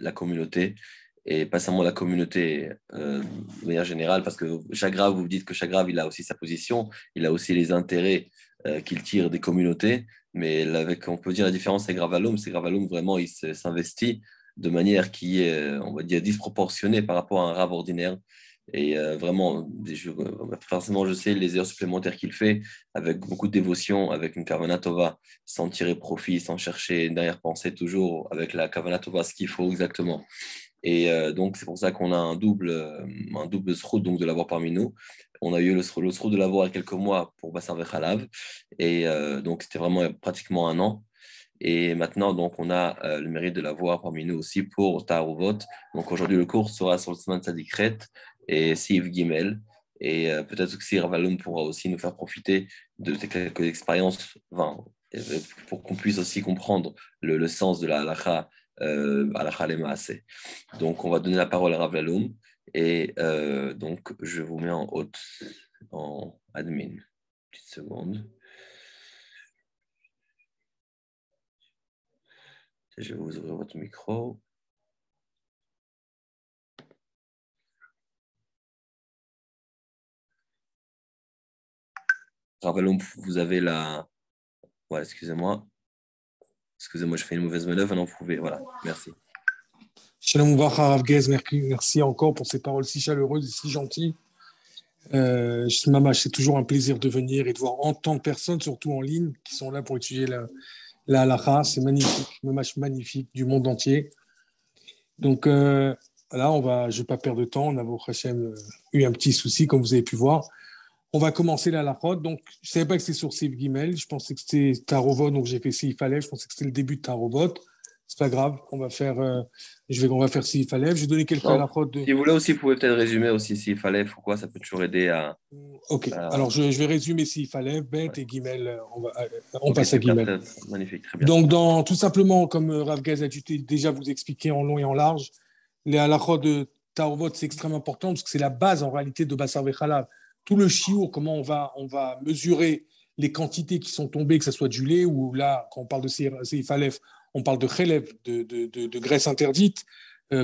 la communauté, et pas seulement la communauté de manière générale, parce que chaque Rav, vous dites que chaque Rav, il a aussi sa position, il a aussi les intérêts qu'il tire des communautés, mais avec, on peut dire la différence avec Rav Aloum, c'est que Rav Aloum, vraiment, il s'investit de manière qui est, on va dire, disproportionnée par rapport à un Rav ordinaire. Et vraiment, forcément, je sais les heures supplémentaires qu'il fait avec beaucoup de dévotion, avec une Kavanah Tova, sans tirer profit, sans chercher derrière-pensée, toujours avec la Kavanah Tova, ce qu'il faut exactement. Et donc, c'est pour ça qu'on a un double sroud donc de l'avoir parmi nous. On a eu le sroud de l'avoir il y a quelques mois pour Bassin Vechalav. Et donc, c'était vraiment pratiquement un an. Et maintenant, donc, on a le mérite de l'avoir parmi nous aussi pour Taharuvot. Donc, aujourd'hui, le cours sera sur le Siman Tzadikret et Siv Gimel. Et peut-être que Rav Aloum pourra aussi nous faire profiter de quelques expériences, enfin, pour qu'on puisse aussi comprendre le sens de la halakha, halakha le maaseh. Donc, on va donner la parole à Rav Aloum. Et donc, je vous mets en haute, en admin. Petite seconde. Je vais vous ouvrir votre micro. Rav Aloum, vous avez la... Voilà, excusez-moi. Excusez-moi, je fais une mauvaise manœuvre. Non, vous pouvez. Voilà, merci. Shalom Ouvracha, Rav Gez, merci encore pour ces paroles si chaleureuses et si gentilles. Mamash, c'est toujours un plaisir de venir et de voir autant de personnes, surtout en ligne, qui sont là pour étudier la halakha. C'est magnifique, Mamash magnifique du monde entier. Donc là, je ne vais pas perdre de temps. On a, au Hachem, eu un petit souci, comme vous avez pu voir. On va commencer la halakha. Donc, je ne savais pas que c'était sur Sif Gimel. Je pensais que c'était Tarovot, donc j'ai fait Sif Alev. Je pensais que c'était le début de Tarovot. C'est pas grave. On va faire Sif Alev. Je vais donner quelques halakhot de... Si vous voulez aussi, vous pouvez peut-être résumer aussi s'il fallait, pourquoi ça peut toujours aider à... Ok, alors je vais résumer Sif Alev, Bet et Gimel. On okay, passe à Gimel. Magnifique, très bien. Donc, tout simplement, comme Rav Gaz a déjà vous expliquer en long et en large, les halakhot de Tarovot, c'est extrêmement important parce que c'est la base en réalité de Bassar Vechalav. Tout le chiour, comment on va mesurer les quantités qui sont tombées, que ce soit du lait ou là, quand on parle de Sif Alev, on parle de chelev, de graisse interdite.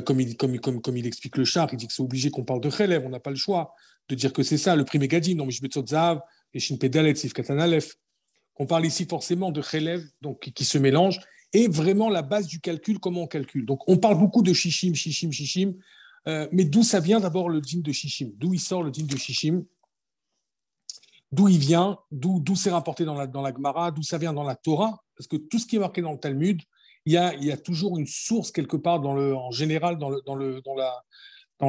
Comme il explique le char, il dit que c'est obligé qu'on parle de chelev, on n'a pas le choix de dire que c'est ça, le prix Megadim, non, mais je mets Zav, et Shin Pedalet, Sif Katanalef. On parle ici forcément de chelev, donc qui se mélange, et vraiment la base du calcul, comment on calcule. Donc on parle beaucoup de shishim, mais d'où ça vient d'abord le din de shishim? D'où il sort le din de shishim? D'où il vient? D'où c'est rapporté dans la Gemara? D'où ça vient dans la Torah? Parce que tout ce qui est marqué dans le Talmud, il y a toujours une source quelque part en général dans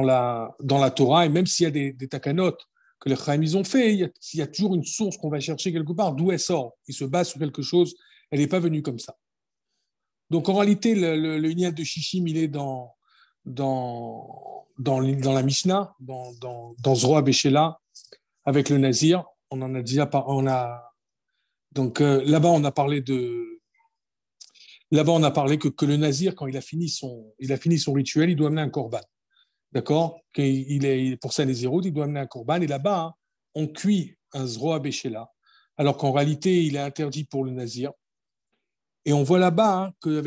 la Torah, et même s'il y a des takanot que les Chaim ils ont fait, il y a toujours une source qu'on va chercher quelque part, d'où elle sort. Il se base sur quelque chose, elle n'est pas venue comme ça. Donc en réalité, le lien de Shishim, il est dans la Mishnah, dans Zroa Beshela, avec le Nazir. On en a déjà donc là-bas, on a parlé que le Nazir, quand il a fini son rituel, il doit amener un korban. D'accord? Pour ça, les zéros, il doit amener un korban. Et là-bas, hein, on cuit un zroa béchéla, alors qu'en réalité, il est interdit pour le nazir. Et on voit là-bas hein, que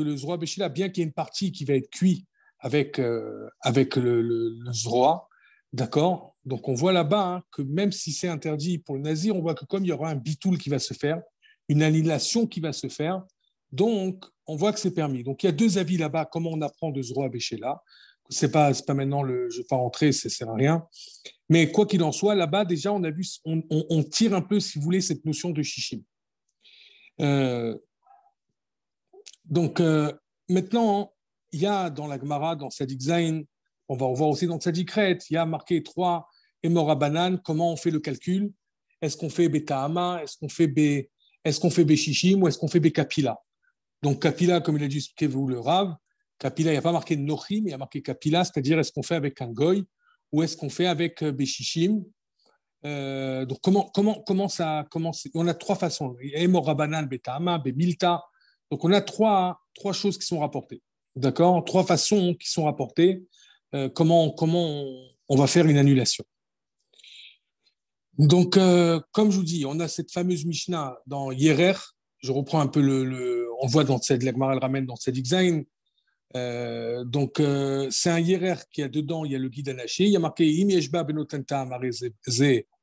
le zroa béchéla, bien qu'il y ait une partie qui va être cuite avec le zroa, d'accord? Donc on voit là-bas hein, que même si c'est interdit pour le nazir, on voit que comme il y aura un bitoul qui va se faire, une annihilation qui va se faire, donc on voit que c'est permis. Donc il y a deux avis là-bas, comment on apprend de zroa béchéla. C'est pas maintenant je ne vais pas rentrer, ça sert à rien. Mais quoi qu'il en soit, là-bas, déjà, on a vu, on tire un peu, si vous voulez, cette notion de shishim. Donc, maintenant, il y a dans la Gemara, dans Sadik Zain, on va revoir aussi dans Sadik Ret, il y a marqué 3 Emora Banan, comment on fait le calcul? Est-ce qu'on fait Betahama? Est-ce qu'on fait Beshishim ou est-ce qu'on fait Bekapila? Donc, Kapila, comme il a dit expliquer-vous le Rav, Kapila, il n'y a pas marqué Nochim, il y a marqué Kapila, c'est-à-dire est-ce qu'on fait avec un goy ou est-ce qu'on fait avec Beshishim? Donc, comment ça commence? On a 3 façons. Emor Rabanan, Betahama, Bemilta. Donc, on a trois choses qui sont rapportées. D'accord? 3 façons qui sont rapportées. Comment on va faire une annulation. Donc, comme je vous dis, on a cette fameuse Mishnah dans Yerer. Je reprends un peu on voit dans la Gemara le ramène dans Tzadik Zain. Donc, c'est un hierer qui a dedans, il y a le guide anaché, il y a marqué Imieshba benotenta amareze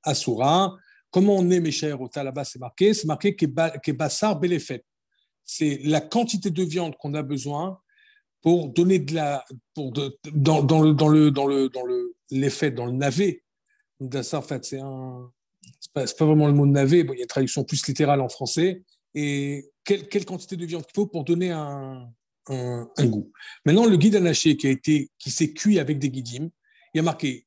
asura. Comment on est Meshaer Ota là-bas, c'est marqué Kebassar belefet. C'est la quantité de viande qu'on a besoin pour donner de la. L'effet, dans le navet. Dassar, en fait, c'est pas vraiment le mot de navet, bon, il y a une traduction plus littérale en français. Et quelle quantité de viande il faut pour donner un goût. Maintenant, le guide anaché qui s'est cuit avec des guidim, il y a marqué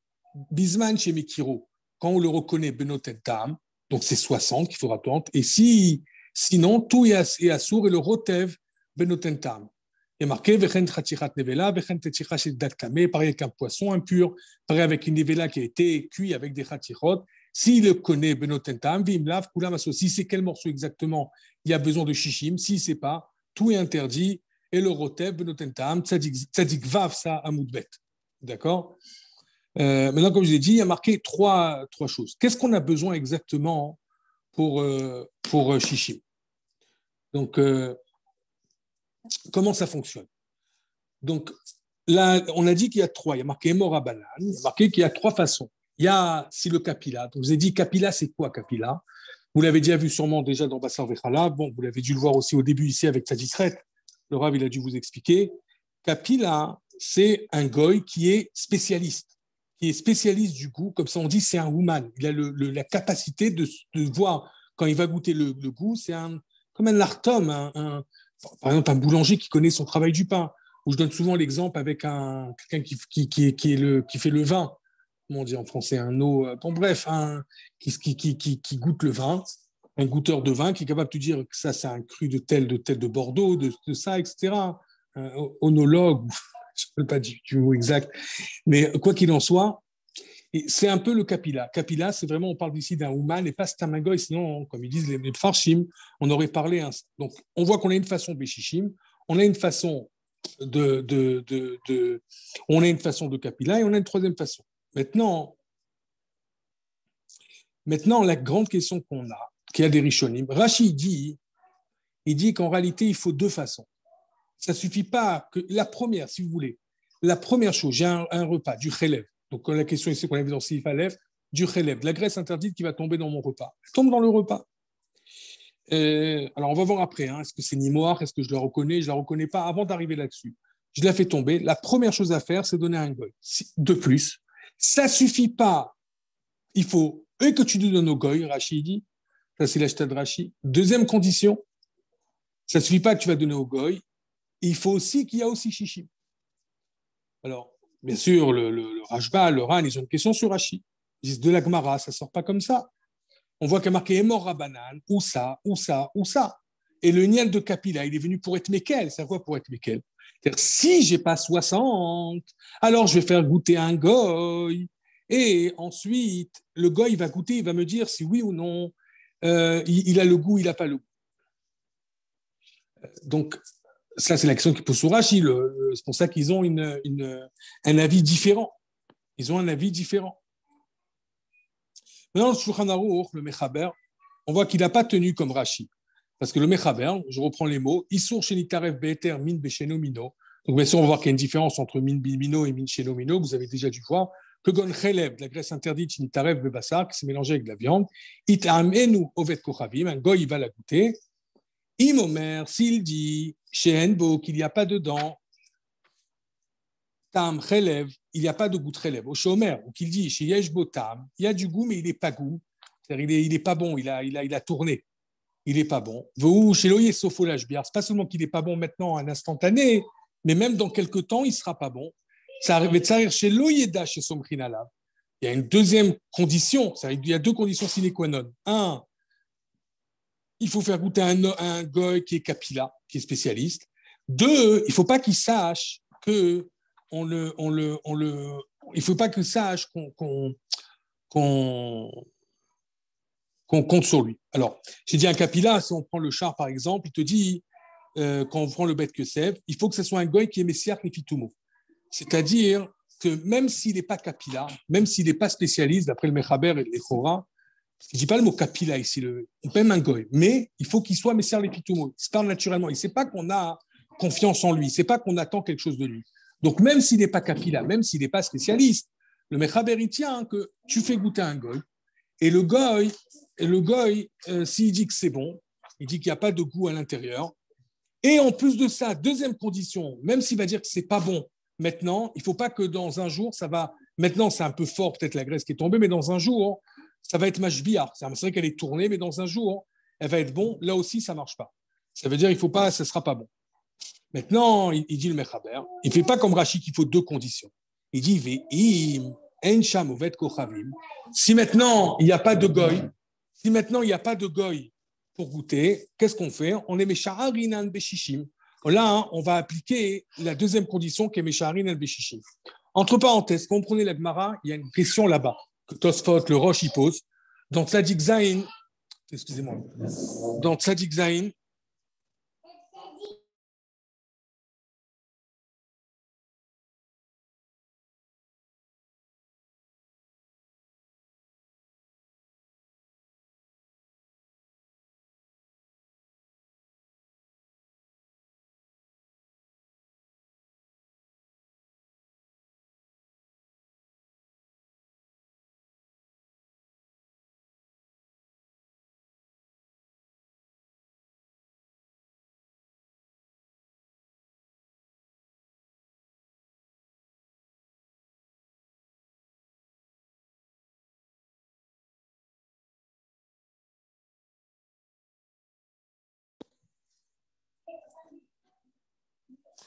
Bisman chez Mekiro, quand on le reconnaît Benotet Tam, donc c'est 60 qu'il faudra attendre, et sinon, tout est assour et le rotev Benotet Tam. Il y a marqué Vechen Tchatichat Nevela, Vechen Tchatichat Sheddat Kame, pareil avec un poisson impur, pareil avec une nevela qui a été cuit avec des chatichot. S'il le connaît Benotet Tam, Vimlav, Kulam Asso. Si c'est quel morceau exactement, il y a besoin de shishim. Si c'est pas, tout est interdit. Et le rotev benotentam tzadik vav sa amoudbet. D'accord. Maintenant, comme je l'ai dit, il y a marqué trois choses. Qu'est-ce qu'on a besoin exactement pour shishim? Donc, comment ça fonctionne? Donc, là, on a dit qu'il y a trois. Il y a marqué Mora Banan. Il y a marqué qu'il y a trois façons. Il y a, si le kapila. Donc, je vous ai dit, kapila, c'est quoi kapila? Vous l'avez déjà vu sûrement déjà dans Bassar Vechala. Bon, vous l'avez dû le voir aussi au début ici avec Tzadikret. Le Rav, il a dû vous expliquer. Kapila, c'est un goy qui est spécialiste du goût. Comme ça, on dit c'est un human. Il a la capacité de voir, quand il va goûter le goût, c'est comme un artom, par exemple un boulanger qui connaît son travail du pain. Ou je donne souvent l'exemple avec quelqu'un qui fait le vin. Comment on dit en français, un eau. Bon, bref, qui goûte le vin. Un goûteur de vin qui est capable de te dire que ça, c'est un cru de Bordeaux, de ça, etc. Un onologue, je ne sais pas du mot exact. Mais quoi qu'il en soit, c'est un peu le kapila. Kapila, c'est vraiment, on parle ici d'un human et pas stamagoy, sinon, comme ils disent les farshim, on aurait parlé. Donc, on voit qu'on a une façon de béchichim, on a une façon on a une façon de kapila et on a une troisième façon. Maintenant, la grande question qu'on a, qu'il y a des rishonim, Rashi dit qu'en réalité, il faut deux façons. Ça ne suffit pas que la première, si vous voulez, la première chose, j'ai un repas, du chelev. Donc, la question ici qu'on a vu dans Sif Aleph, du chelev, de la graisse interdite qui va tomber dans mon repas. Elle tombe dans le repas. Alors, on va voir après, est-ce que c'est Nimoar, est-ce que je la reconnais, je ne la reconnais pas avant d'arriver là-dessus. Je la fais tomber. La première chose à faire, c'est donner un goy. De plus, ça ne suffit pas. Il faut que tu donnes au goy, Rashi dit. Ça, c'est l'acheta de Rashi. Deuxième condition, ça ne suffit pas que tu vas donner au goy. Il faut aussi qu'il y a aussi Shishim. Alors, bien sûr, le Rashba, le Ran, ils ont une question sur Rashi. Ils disent de la Gemara, ça ne sort pas comme ça. On voit qu'il y a marqué Emor Rabanan, ou ça, ou ça, ou ça. Et le niel de Kapila, il est venu pour être Mekel. C'est quoi pour être Mekel? C'est-à-dire, si j'ai pas 60, alors je vais faire goûter un goy. Et ensuite, le goy va goûter, il va me dire si oui ou non, il a le goût, il n'a pas le goût. Donc, ça, c'est la question qui pose sur Rashi. C'est pour ça qu'ils ont un avis différent. Ils ont un avis différent. Maintenant, le Shulchan Aruch, le Mechaber, on voit qu'il n'a pas tenu comme Rashi. Parce que le Mechaber, je reprends les mots, Isur Shenitarev Be'eter Min Besheno Mino. Donc, bien sûr, on va voir qu'il y a une différence entre Min Bimino et Min Sheno Mino, que vous avez déjà dû voir. Que Gon Chelev, de la graisse interdite, Shenitarev Bebassar, qui s'est mélangée avec de la viande. Itam Enu Ovet Kochavim, un goy, il va la goûter. Imomer, s'il dit, Shehenbo, qu'il n'y a pas dedans, Tam Chelev, il n'y a pas de goût de Chelev. Au Shomer, ou qu'il dit, chez Yeshbo Tam, il y a du goût, mais il n'est pas goût. C'est-à-dire, il n'est pas bon, il a tourné. Il n'est pas bon. Chez Loyer Sofolage Biar, c'est pas seulement qu'il n'est pas bon maintenant, un instantané, mais même dans quelques temps, il ne sera pas bon. Ça arrive chez Loyeda, chez Somrinala. Il y a une deuxième condition, il y a deux conditions sine qua non. Un, il faut faire goûter un goy qui est kapila, qui est spécialiste. Deux, il ne faut pas qu'il sache que il faut pas qu'il sache qu'on compte sur lui. Alors, j'ai dit un kapila, si on prend le char par exemple, il te dit, quand on prend le bête que sève, il faut que ce soit un goy qui est messiar nefitumo. C'est-à-dire que même s'il n'est pas kapila, même s'il n'est pas spécialiste, d'après le Mechaber et le Chora, je ne dis pas le mot kapila ici, même un goy, mais il faut qu'il soit messiar nefitumo. Il se parle naturellement. Il ne sait pas qu'on a confiance en lui. C'est pas qu'on attend quelque chose de lui. Donc, même s'il n'est pas kapila, même s'il n'est pas spécialiste, le Mechaber, il tient que tu fais goûter un goy, et le goy, s'il dit que c'est bon, il dit qu'il n'y a pas de goût à l'intérieur. Et en plus de ça, deuxième condition, même s'il va dire que c'est pas bon maintenant, il ne faut pas que dans un jour, ça va. Maintenant, c'est un peu fort, peut-être la graisse qui est tombée, mais dans un jour, ça va être mashbiar. C'est vrai qu'elle est tournée, mais dans un jour, elle va être bon. Là aussi, ça ne marche pas. Ça veut dire qu'il faut pas, ça ne sera pas bon. Maintenant, il dit le Mechaber, il ne fait pas comme Rashi qu'il faut deux conditions. Il dit Ve'im en sham uvet kochavim. Si maintenant il n'y a pas de goy, pour goûter, qu'est-ce qu'on fait? On est mesha'arinan beshishim. Là, hein, on va appliquer la deuxième condition qui est mesha'arinan beshishim. Entre parenthèses, quand on prenait la Gemara, il y a une question là-bas que Tosfot, le Rosh, il pose. Dans Tzadik Zayin, excusez-moi, dans Tzadik Zayin,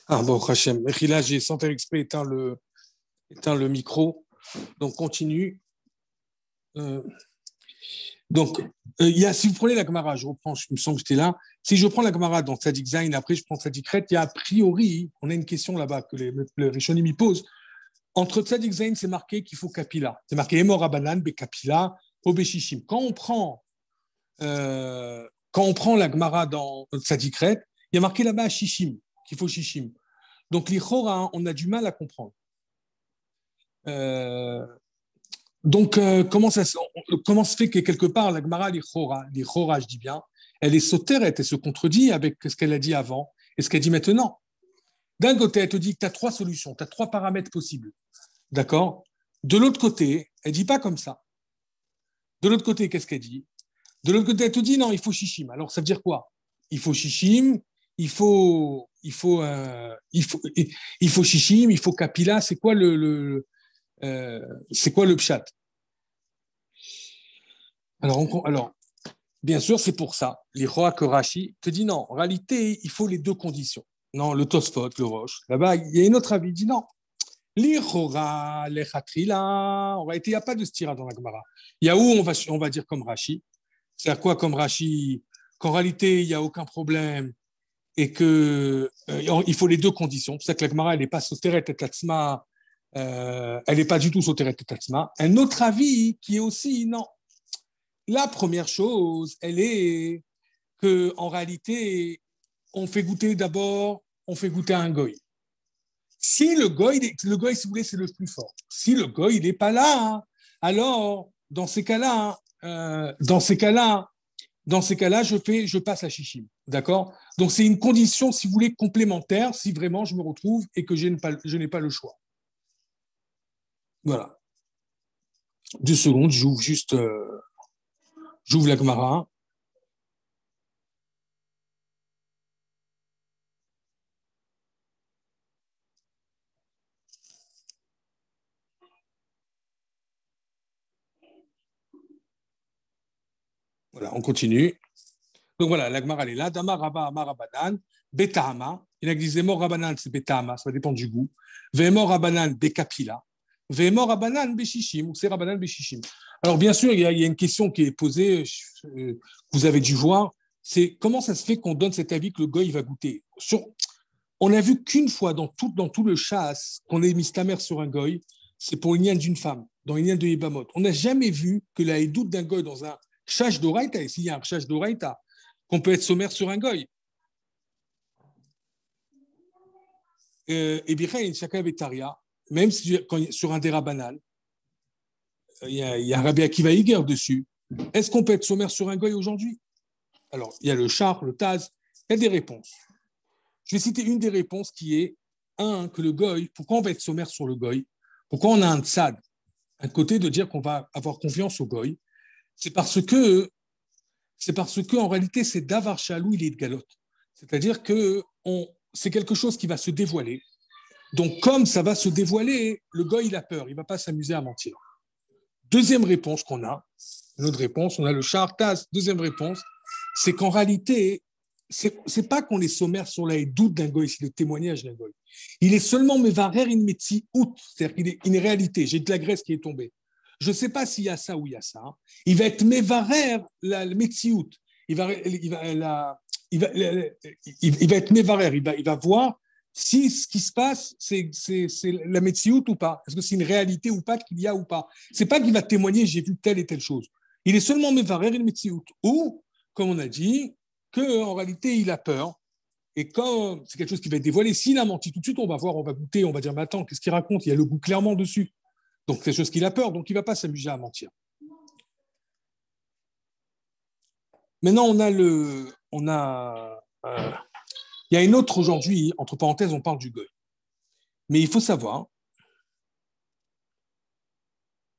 ah bon, Hachem, là, j'ai sans faire exprès éteint le micro, donc continue. Donc, si vous prenez la Gemara, je reprends, je me sens que j'étais là. Si je prends la Gemara dans Tzadik Zayin, après je prends Tzadik Ret, il y a a priori, on a une question là-bas que le Rishonim y pose. Entre Tzadik Zayin, c'est marqué qu'il faut Kapila. C'est marqué Emor Rabanan, Be Kapila, Obeshishim. Quand on prend la Gemara dans Tzadik Ret, il y a marqué là-bas Shishim, qu'il faut Shishim. Donc, les Chora, on a du mal à comprendre. Donc, comment se fait que quelque part, la Gemara, les Chora, je dis bien, elle est sautérette, elle se contredit avec ce qu'elle a dit avant et ce qu'elle dit maintenant. D'un côté, elle te dit que tu as trois solutions, tu as trois paramètres possibles. D'accord? De l'autre côté, elle ne dit pas comme ça. De l'autre côté, qu'est-ce qu'elle dit? De l'autre côté, elle te dit non, il faut Shishim. Alors, ça veut dire quoi? Il faut Shishim, il faut Shishim, il faut Kapila. C'est quoi c'est quoi le pshat? Alors, bien sûr, c'est pour ça. Les Roa Korashi te dit non. En réalité, il faut les deux conditions. Non, le Tosfot, le Roche. Là-bas, il y a une autre avis. Il dit non. L'Ichora, l'Echatrila. En réalité, il n'y a pas de stira dans la Gemara. Il y a où on va dire comme Rashi. C'est-à-dire quoi comme Rashi? Qu'en réalité, il n'y a aucun problème et que il faut les deux conditions. C'est ça que la Gemara, elle n'est pas soteret et tatsma. Elle n'est pas du tout soteret et tatsma. Un autre avis qui est aussi non. La première chose, elle est que en réalité, on fait goûter un goy. Si le goy, si vous voulez, c'est le plus fort. Si le goy, il n'est pas là, alors dans ces cas-là, je passe à Shishim. D'accord? Donc c'est une condition, si vous voulez, complémentaire, si vraiment je me retrouve et que je n'ai pas le choix. Voilà. 2 secondes, j'ouvre la Gemara. Voilà, on continue. Donc voilà, la Gemara elle est là. Dama Rabba Amar Rabanan, Betahama. Il a dit Zemor Rabanan, c'est Betahama, ça dépend du goût. Vemor Rabanan, Bekapila. Vemor Rabanan, Beshishim, ou c'est Rabanan, Beshishim. Alors bien sûr, il y a une question qui est posée, que vous avez dû voir, c'est comment ça se fait qu'on donne cet avis que le goy va goûter. On n'a vu qu'une fois dans tout le chasse qu'on ait mis ta mère sur un goy, c'est pour une d'une femme, dans une de Yébamot. On n'a jamais vu que la doute d'un goy dans un chash d'oraita, et s'il y a un chash d'oraita, qu'on peut être sommaire sur un goy. Et bien, il y a une chaka betaria, même sur un déra banal, il y a un Rabbi Akiva Iger dessus. Est-ce qu'on peut être sommaire sur un goy aujourd'hui? Alors, il y a le char, le taz, il y a des réponses. Je vais citer une des réponses qui est, que le goy, pourquoi on va être sommaire sur le goy? Pourquoi on a un tzad, un côté de dire qu'on va avoir confiance au goy? C'est parce que, en réalité, c'est davar shalou, il est de galotte. C'est-à-dire que c'est quelque chose qui va se dévoiler. Donc, comme ça va se dévoiler, le goy, il a peur, il ne va pas s'amuser à mentir. Deuxième réponse qu'on a, une autre réponse, on a le Shartaz. Deuxième réponse, c'est qu'en réalité, c'est pas qu'on est sommaire sur la doute d'un goy, c'est le témoignage d'un goy. Il est seulement mevarer in metzi out, c'est-à-dire qu'il est une réalité. J'ai de la graisse qui est tombée. Je ne sais pas s'il y a ça ou il y a ça. Il va être mevarer le metzi out. Il va être mevarer. Il va voir si ce qui se passe, c'est la metzi-out ou pas. Est-ce que c'est une réalité ou pas qu'il y a ou pas. C'est pas qu'il va témoigner, j'ai vu telle et telle chose. Il est seulement mevarer une metzi-out. Ou, comme on a dit, qu'en réalité, il a peur. Et quand c'est quelque chose qui va être dévoilé, s'il a menti tout de suite, on va voir, on va goûter, on va dire, mais attends, qu'est-ce qu'il raconte? Il y a le goût clairement dessus. Donc, c'est quelque chose qu'il a peur, donc il ne va pas s'amuser à mentir. Maintenant, il y a une autre aujourd'hui, entre parenthèses, on parle du goy. Mais il faut savoir,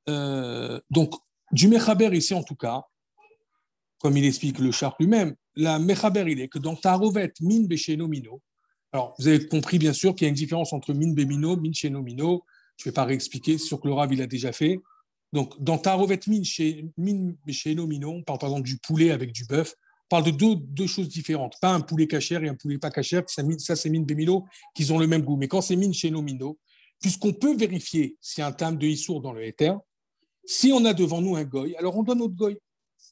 donc, du Mechaber ici en tout cas, comme il explique le char lui-même, la Mechaber, il est que dans Tarovet, min besheno mino, alors vous avez compris bien sûr qu'il y a une différence entre min bemino, min sheno mino, je ne vais pas réexpliquer, c'est sûr que le Rav il a déjà fait. Donc dans Tarovet, min besheno mino, on parle par exemple du poulet avec du bœuf, on parle de deux choses différentes, pas un poulet cachère et un poulet pas cachère, ça c'est min bemino, qu'ils ont le même goût, mais quand c'est min sheno mino, puisqu'on peut vérifier s'il y a un terme de issour dans le éther, si on a devant nous un goy, alors on donne notre goy.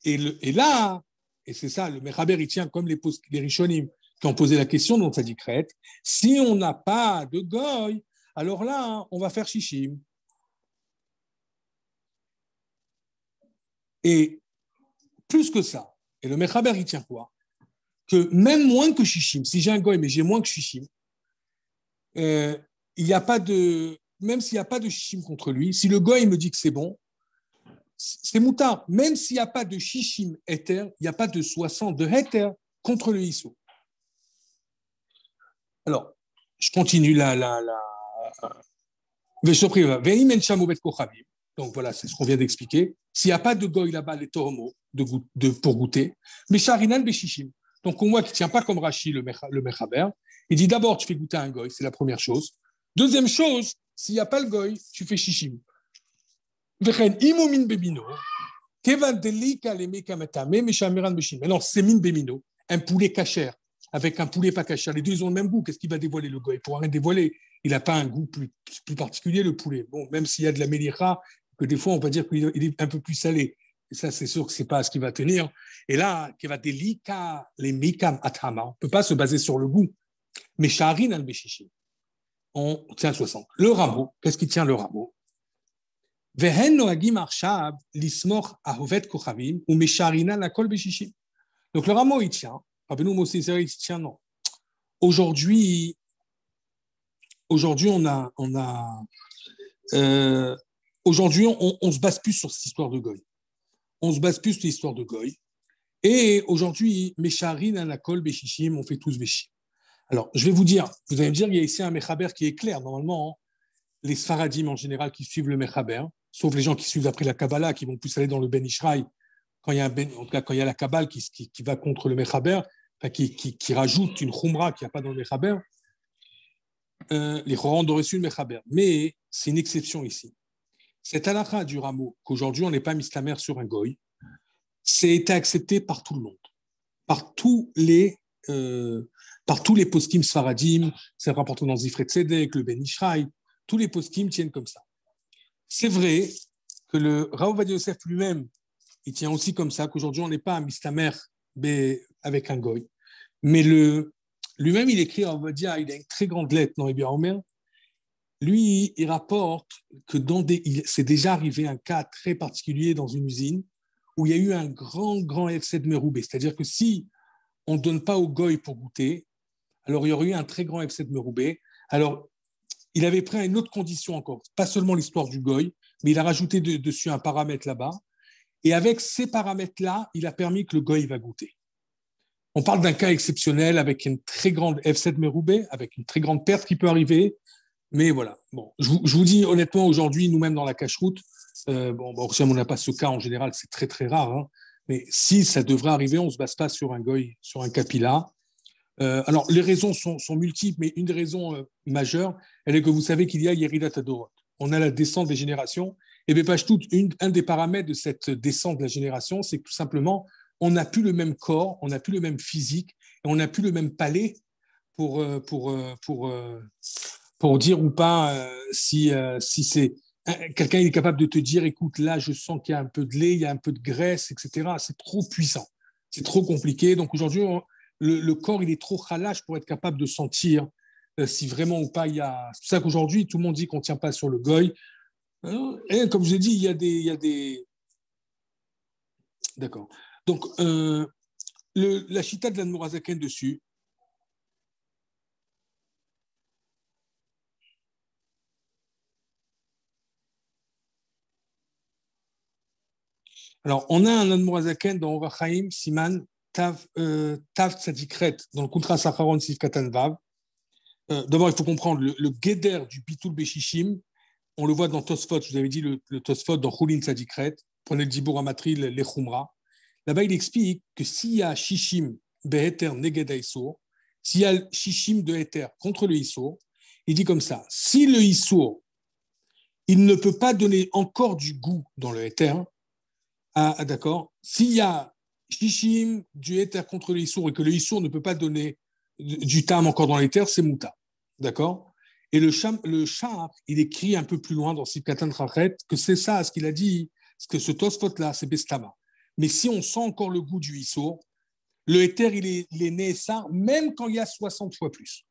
Et là, et c'est ça, le Mechaber, il tient comme les Rishonim qui ont posé la question dans sa dicrète, si on n'a pas de goy, alors là, on va faire shishim. Et plus que ça, et le Mechaber, il tient quoi? Que même moins que shishim, si j'ai un goy, mais j'ai moins que shishim, il n'y a pas de, même s'il n'y a pas de shishim contre lui, si le goy me dit que c'est bon, c'est moutard. Même s'il n'y a pas de shishim éther, il n'y a pas de 60 de éther contre le issou. Alors, je continue donc voilà, c'est ce qu'on vient d'expliquer. S'il n'y a pas de goy là-bas, les tohomo, pour goûter, mais sharinan beshishim. Donc on voit qu'il ne tient pas comme Rashi le Mechaber. Il dit d'abord, tu fais goûter un goy, c'est la première chose. Deuxième chose, s'il n'y a pas le goy, tu fais shishim. Maintenant, c'est min bemino, un poulet cachère avec un poulet pas cachère. Les deux, ils ont le même goût. Qu'est-ce qu'il va dévoiler, le goy? Il ne pourra rien dévoiler. Il n'a pas un goût plus particulier, le poulet. Bon, même s'il y a de la mélicha, que des fois, on va dire qu'il est un peu plus salé. Et ça, c'est sûr que ce n'est pas ce qui va tenir. Et là, qui va delika les mikam atama. On ne peut pas se baser sur le goût. Mais sharin al beshishi. On tient 60. Le rameau, qu'est-ce qui tient le rameau? Donc le rameau, il tient. Rabbeinu Moshe il tient, non. Aujourd'hui, aujourd'hui, on se base plus sur cette histoire de goy. On se base plus sur l'histoire de goy. Et aujourd'hui, Mesharin, la kol, Beshishim, on fait tous Beshim. Alors, je vais vous dire, vous allez me dire, il y a ici un Mechaber qui est clair. Normalement, les Sfaradim en général qui suivent le Mechaber, sauf les gens qui suivent après la Kabbalah, qui vont plus aller dans le Ben Ishraï, quand il y a la Kabbale qui va contre le Mechaber, qui rajoute une Khumra qu'il n'y a pas dans le Mechaber, les Chorans auraient su le Mechaber. Mais c'est une exception ici. Cette halakha du rameau, qu'aujourd'hui on n'est pas mistamer sur un goy, c'est été accepté par tout le monde, par tous les poskim sfaradim, c'est rapporté dans Zifret Tzedek, le Ben Ishraï, tous les poskim tiennent comme ça. C'est vrai que le Rav Ovadia Yosef lui-même, il tient aussi comme ça, qu'aujourd'hui on n'est pas un mistamer avec un goy. Mais lui-même, il écrit à Ovadia, il a une très grande lettre dans Ibn Omer. Lui, il rapporte que c'est déjà arrivé un cas très particulier dans une usine où il y a eu un grand excès de meroubé. C'est-à-dire que si on ne donne pas au goy pour goûter, alors il y aurait eu un très grand excès de meroubé. Alors, il avait pris une autre condition encore, pas seulement l'histoire du goy, mais il a rajouté dessus un paramètre là-bas. Et avec ces paramètres-là, il a permis que le goy va goûter. On parle d'un cas exceptionnel avec une très grande F7 Meroubé, avec une très grande perte qui peut arriver. Mais voilà. Bon, je vous dis honnêtement, aujourd'hui, nous-mêmes dans la cache-route, on n'a pas ce cas en général, c'est très très rare. Hein, mais si ça devrait arriver, on ne se base pas sur un goy, sur un capilla. Alors, les raisons sont multiples, mais une des raisons majeure, elle est que vous savez qu'il y a Yeridat Adorot. On a la descente des générations. Et bien, un des paramètres de cette descente de la génération, c'est que tout simplement, on n'a plus le même corps, on n'a plus le même physique, et on n'a plus le même palais pour dire ou pas si c'est quelqu'un est capable de te dire, écoute, là, je sens qu'il y a un peu de lait, il y a un peu de graisse, etc. C'est trop puissant, c'est trop compliqué. Donc aujourd'hui, le corps, il est trop khalash pour être capable de sentir si vraiment ou pas il y a. C'est pour ça qu'aujourd'hui, tout le monde dit qu'on ne tient pas sur le goy. Et comme je l'ai dit, il y a des... D'accord. Donc, la chita de la Nourazaken dessus. Alors, on a un Admorazaken dans Orachaim, Siman, Tav Tzadikret, dans le Kuntra Sacharon Sif Katan Vav. D'abord, il faut comprendre le Geder du Bitul Beshishim. On le voit dans Tosfot, je vous avais dit le Tosfot dans Choulin Tzadikret. Prenez le Dibur Amatri, les Khumra. Là-bas, il explique que s'il y a Shishim Beheter Neged Issour, s'il y a Shishim de Heter contre le Issour, il dit comme ça, si le Issour, il ne peut pas donner encore du goût dans le Heter, d'accord, s'il y a Shishim du Heter contre le Issour et que le Issour ne peut pas donner du Tam encore dans l'Heter, c'est Mouta. D'accord. Et le Shah, il écrit un peu plus loin dans Sifkatan Trachet que c'est ça, ce qu'il a dit, que ce Tosfot-là, c'est Bestama. Mais si on sent encore le goût du Issour, le Heter, il est né ça, même quand il y a 60 fois plus.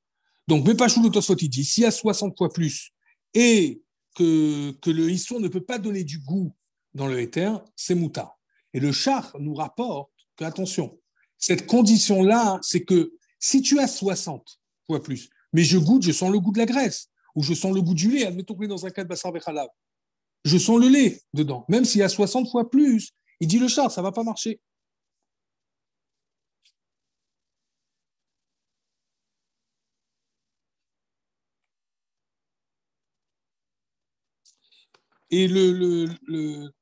Donc, Bepachou, le Tosfot, il dit, s'il y a 60 fois plus et que le Issour ne peut pas donner du goût dans le Heter, c'est Mouta. Et le Shah nous rapporte que, attention, cette condition-là, c'est que si tu as 60 fois plus, mais je sens le goût de la graisse, ou je sens le goût du lait, admettons qu'on est dans un cas de Bassar Vechalav, je sens le lait dedans, même s'il y a 60 fois plus, il dit le Shah, ça ne va pas marcher. Et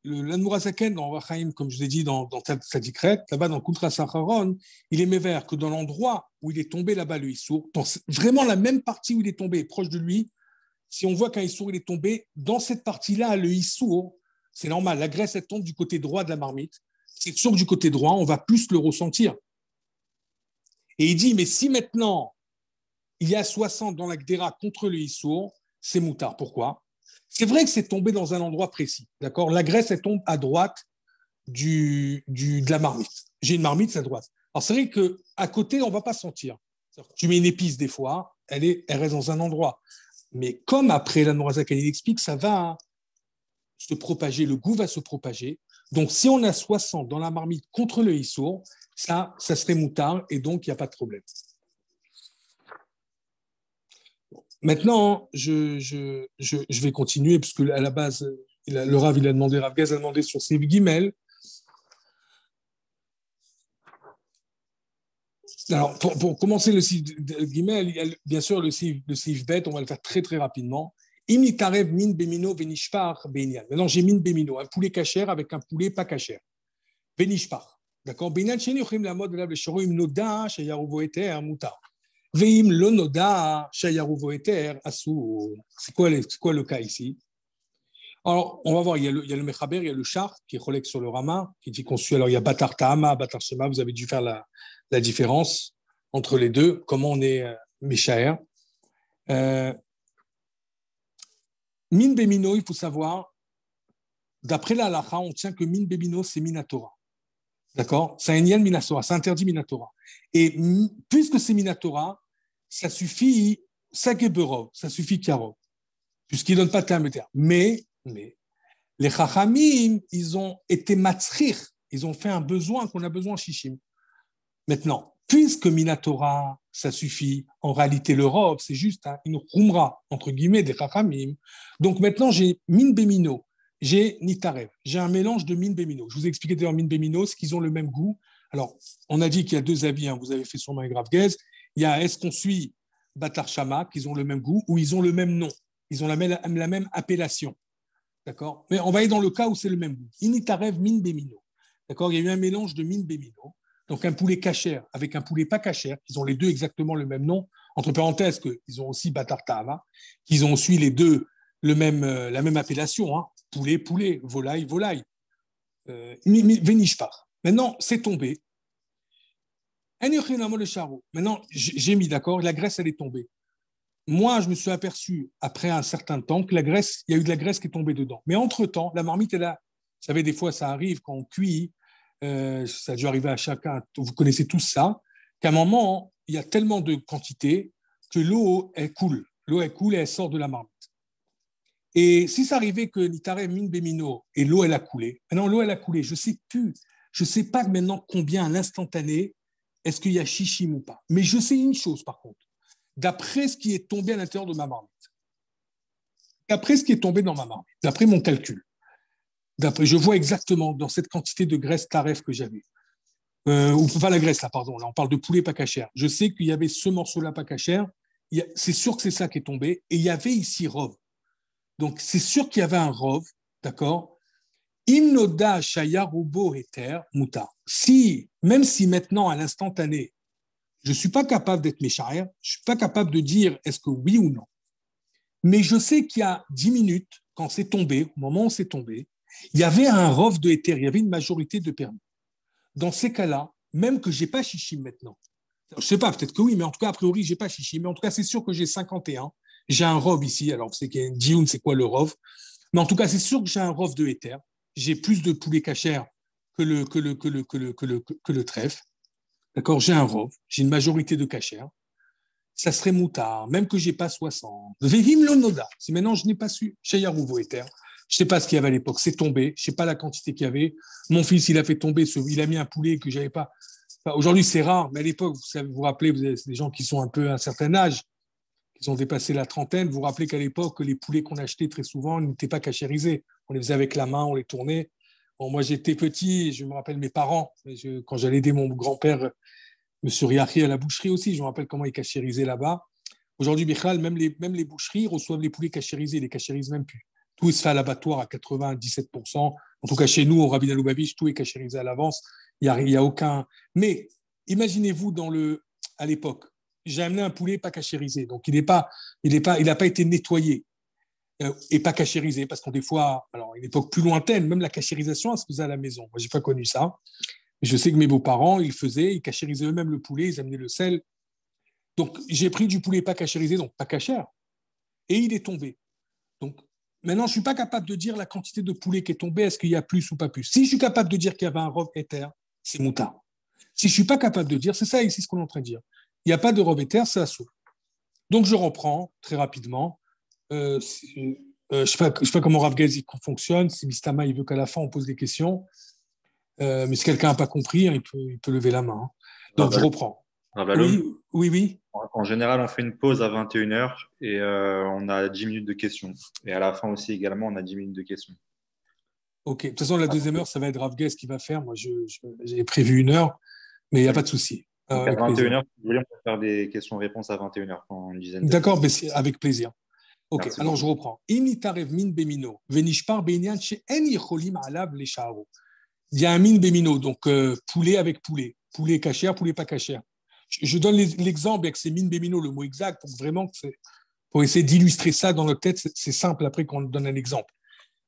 l'Anmourazaken dans Rachaim, comme je l'ai dit dans Tzadikret, là-bas dans Kuntra Sacharon, il est mévère que dans l'endroit où il est tombé là-bas, le Issour, dans vraiment la même partie où il est tombé, proche de lui, si on voit qu'un Issour il est tombé, dans cette partie-là, le Issour, c'est normal, la graisse elle tombe du côté droit de la marmite, c'est sûr que du côté droit, on va plus le ressentir. Et il dit, mais si maintenant il y a 60 dans la Gdera contre le Issour, c'est moutard. Pourquoi? C'est vrai que c'est tombé dans un endroit précis, d'accord. La graisse, elle tombe à droite de la marmite. J'ai une marmite, c'est à droite. Alors, c'est vrai qu'à côté, on ne va pas sentir. Tu mets une épice des fois, elle reste dans un endroit. Mais comme après, la Norazak, il explique, ça va se propager, le goût va se propager. Donc, si on a 60 dans la marmite contre le Issour, ça serait moutard et donc il n'y a pas de problème. Maintenant, je vais continuer, parce que à la base, le Rav, Rav Gaz a demandé sur Seif Gimel. Alors, pour commencer le Seif Gimel, il y a bien sûr le Seif Bet, on va le faire très très rapidement. Imitarev min bemino venishpar beinian. Maintenant, j'ai min bemino, un poulet cachère avec un poulet pas cachère. Venishpar. D'accord. Beinian sheni ochim la mode de la beshoro im noda shayaruvo eter mutar. Veim lo noda shayaruvo eter asur. C'est quoi le cas ici? Alors, on va voir, il y a le Mechaber, il y a le Char qui est collègue sur le Rama, qui dit qu'on suit. Alors, il y a Batar Tahama, Batar Shema, vous avez dû faire la différence entre les deux, comment on est Meshaer. Min Bemino, il faut savoir, d'après la halakha, on tient que Min Bemino, c'est Minatora. D'accord? C'est un Yan Minatora, c'est interdit Minatora. Et puisque c'est Minatora, ça suffit, Sageberov, ça suffit Kiarov, puisqu'il ne donne pas de terme. Mais les Chachamim, ils ont été matzrir, ils ont fait un besoin qu'on a besoin Shishim. Maintenant, puisque Minatora, ça suffit, en réalité l'Europe, c'est juste une Khumra, entre guillemets, des Chachamim. Donc maintenant, j'ai Min Bemino, j'ai Nitarev, j'ai un mélange de Min Bemino. Je vous ai expliqué d'ailleurs Min Bemino, c'est qu'ils ont le même goût. Alors, on a dit qu'il y a deux avis, hein, vous avez fait sûrement un grave gaze. Il y a est-ce qu'on suit Batar Shama, qu'ils ont le même goût, ou ils ont le même nom, ils ont la même appellation. D'accord. Mais on va aller dans le cas où c'est le même goût. Initarev min bemino. D'accord. Il y a eu un mélange de min bemino. Donc un poulet cachère avec un poulet pas cachère, ils ont les deux exactement le même nom. Entre parenthèses, qu'ils ont aussi Batar Tahava, qu'ils ont aussi les deux la même appellation. Hein. Poulet, poulet, volaille, volaille. Vénishpar. Maintenant, c'est tombé. Maintenant, j'ai mis d'accord, la graisse, elle est tombée. Moi, je me suis aperçu, après un certain temps, que la graisse, il y a eu de la graisse qui est tombée dedans. Mais entre-temps, la marmite, elle a, vous savez, des fois, ça arrive quand on cuit, ça a dû arriver à chacun, vous connaissez tous ça, qu'à un moment, il y a tellement de quantité que l'eau, elle coule. L'eau, elle coule et elle sort de la marmite. Et si ça arrivait que Nitare min bemino et l'eau, elle a coulé, maintenant, l'eau, elle a coulé, je ne sais plus, je ne sais pas maintenant combien à l'instantané, est-ce qu'il y a chichim ou pas. Mais je sais une chose, par contre. D'après ce qui est tombé à l'intérieur de ma marmite, d'après ce qui est tombé dans ma marmite, d'après mon calcul, je vois exactement dans cette quantité de graisse taref que j'avais, ou pas la graisse là, pardon, là on parle de poulet pas cachère. Je sais qu'il y avait ce morceau-là pas cachère, c'est sûr que c'est ça qui est tombé, et il y avait ici rov. Donc c'est sûr qu'il y avait un rov, d'accord. Imnoda shaya rubo heter muta. Si, même si maintenant à l'instantané, je ne suis pas capable d'être méchant, je ne suis pas capable de dire est-ce que oui ou non. Mais je sais qu'il y a 10 minutes, quand c'est tombé, au moment où c'est tombé, il y avait un rov de Ether, il y avait une majorité de permis. Dans ces cas-là, même que je n'ai pas chichim maintenant, je ne sais pas, peut-être que oui, mais en tout cas, a priori, je n'ai pas chichim, mais en tout cas, c'est sûr que j'ai 51, j'ai un rov ici, alors c'est qu'il y a une dioun, c'est quoi le rov, mais en tout cas, c'est sûr que j'ai un rov de Ether, j'ai plus de poulet cachère que le trèfle. D'accord, j'ai un rov, j'ai une majorité de cachère, ça serait moutard, même que j'ai pas 60. Vehim lo noda. Si maintenant je n'ai pas su, chez Yarouvo Ether, je sais pas ce qu'il y avait à l'époque, c'est tombé, je sais pas la quantité qu'il y avait. Mon fils, il a fait tomber, il a mis un poulet que j'avais pas. Enfin, aujourd'hui, c'est rare, mais à l'époque, vous vous rappelez, vous avez des gens qui sont un peu à un certain âge, qui ont dépassé la trentaine, vous vous rappelez qu'à l'époque, les poulets qu'on achetait très souvent n'étaient pas cachérisés. On les faisait avec la main, on les tournait. Bon, moi, j'étais petit, je me rappelle mes parents, quand j'allais aider mon grand-père Monsieur Riachi à la boucherie aussi, je me rappelle comment ils cachérisaient là-bas. Aujourd'hui, Bichal, même les boucheries reçoivent les poulets cachérisés, ils les cachérisent même plus. Tout se fait à l'abattoir à 97%. En tout cas, chez nous, au Rabbi Lubavitch, tout est cachérisé à l'avance. Il y a aucun. Mais imaginez-vous à l'époque, j'ai amené un poulet pas cachérisé, donc il n'a pas été nettoyé et pas cachérisé, parce qu'on des fois, alors une époque plus lointaine, même la cachérisation, elle se faisait à la maison. Moi, j'ai pas connu ça. Je sais que mes beaux-parents, ils cachérisaient eux-mêmes le poulet, ils amenaient le sel. Donc, j'ai pris du poulet pas cachérisé, donc pas cachère, et il est tombé. Donc, maintenant, je ne suis pas capable de dire la quantité de poulet qui est tombé, est-ce qu'il y a plus ou pas plus. Si je suis capable de dire qu'il y avait un rov éther, c'est moutard. Si je ne suis pas capable de dire, c'est ça ici ce qu'on est en train de dire. Il n'y a pas de rov éther, c'est assaut. Donc, je reprends très rapidement. Je ne sais pas comment Rav Gazi fonctionne, si Mistama il veut qu'à la fin on pose des questions. Mais si quelqu'un n'a pas compris, hein, il peut lever la main. Hein. Donc, je reprends. Oui, oui, oui. En général, on fait une pause à 21h et on a 10 minutes de questions. Et à la fin aussi, également, on a 10 minutes de questions. OK. De toute façon, la deuxième heure, ça va être Rav Guest qui va faire. Moi, j'ai prévu 1 heure, mais il n'y a pas de souci. Donc, à 21h, si vous voulez, on peut faire des questions-réponses à 21h pendant une dizaine de minutes. D'accord, avec plaisir. OK, Merci alors beaucoup. je reprends. Imitarev min bemino, venishpar beinian chez en yicholim alav les sharo. Il y a un min bemino, donc poulet avec poulet. Poulet cachère, poulet pas cachère. Je donne l'exemple avec ces min bemino, le mot exact, pour vraiment pour essayer d'illustrer ça dans notre tête. C'est simple après qu'on donne un exemple.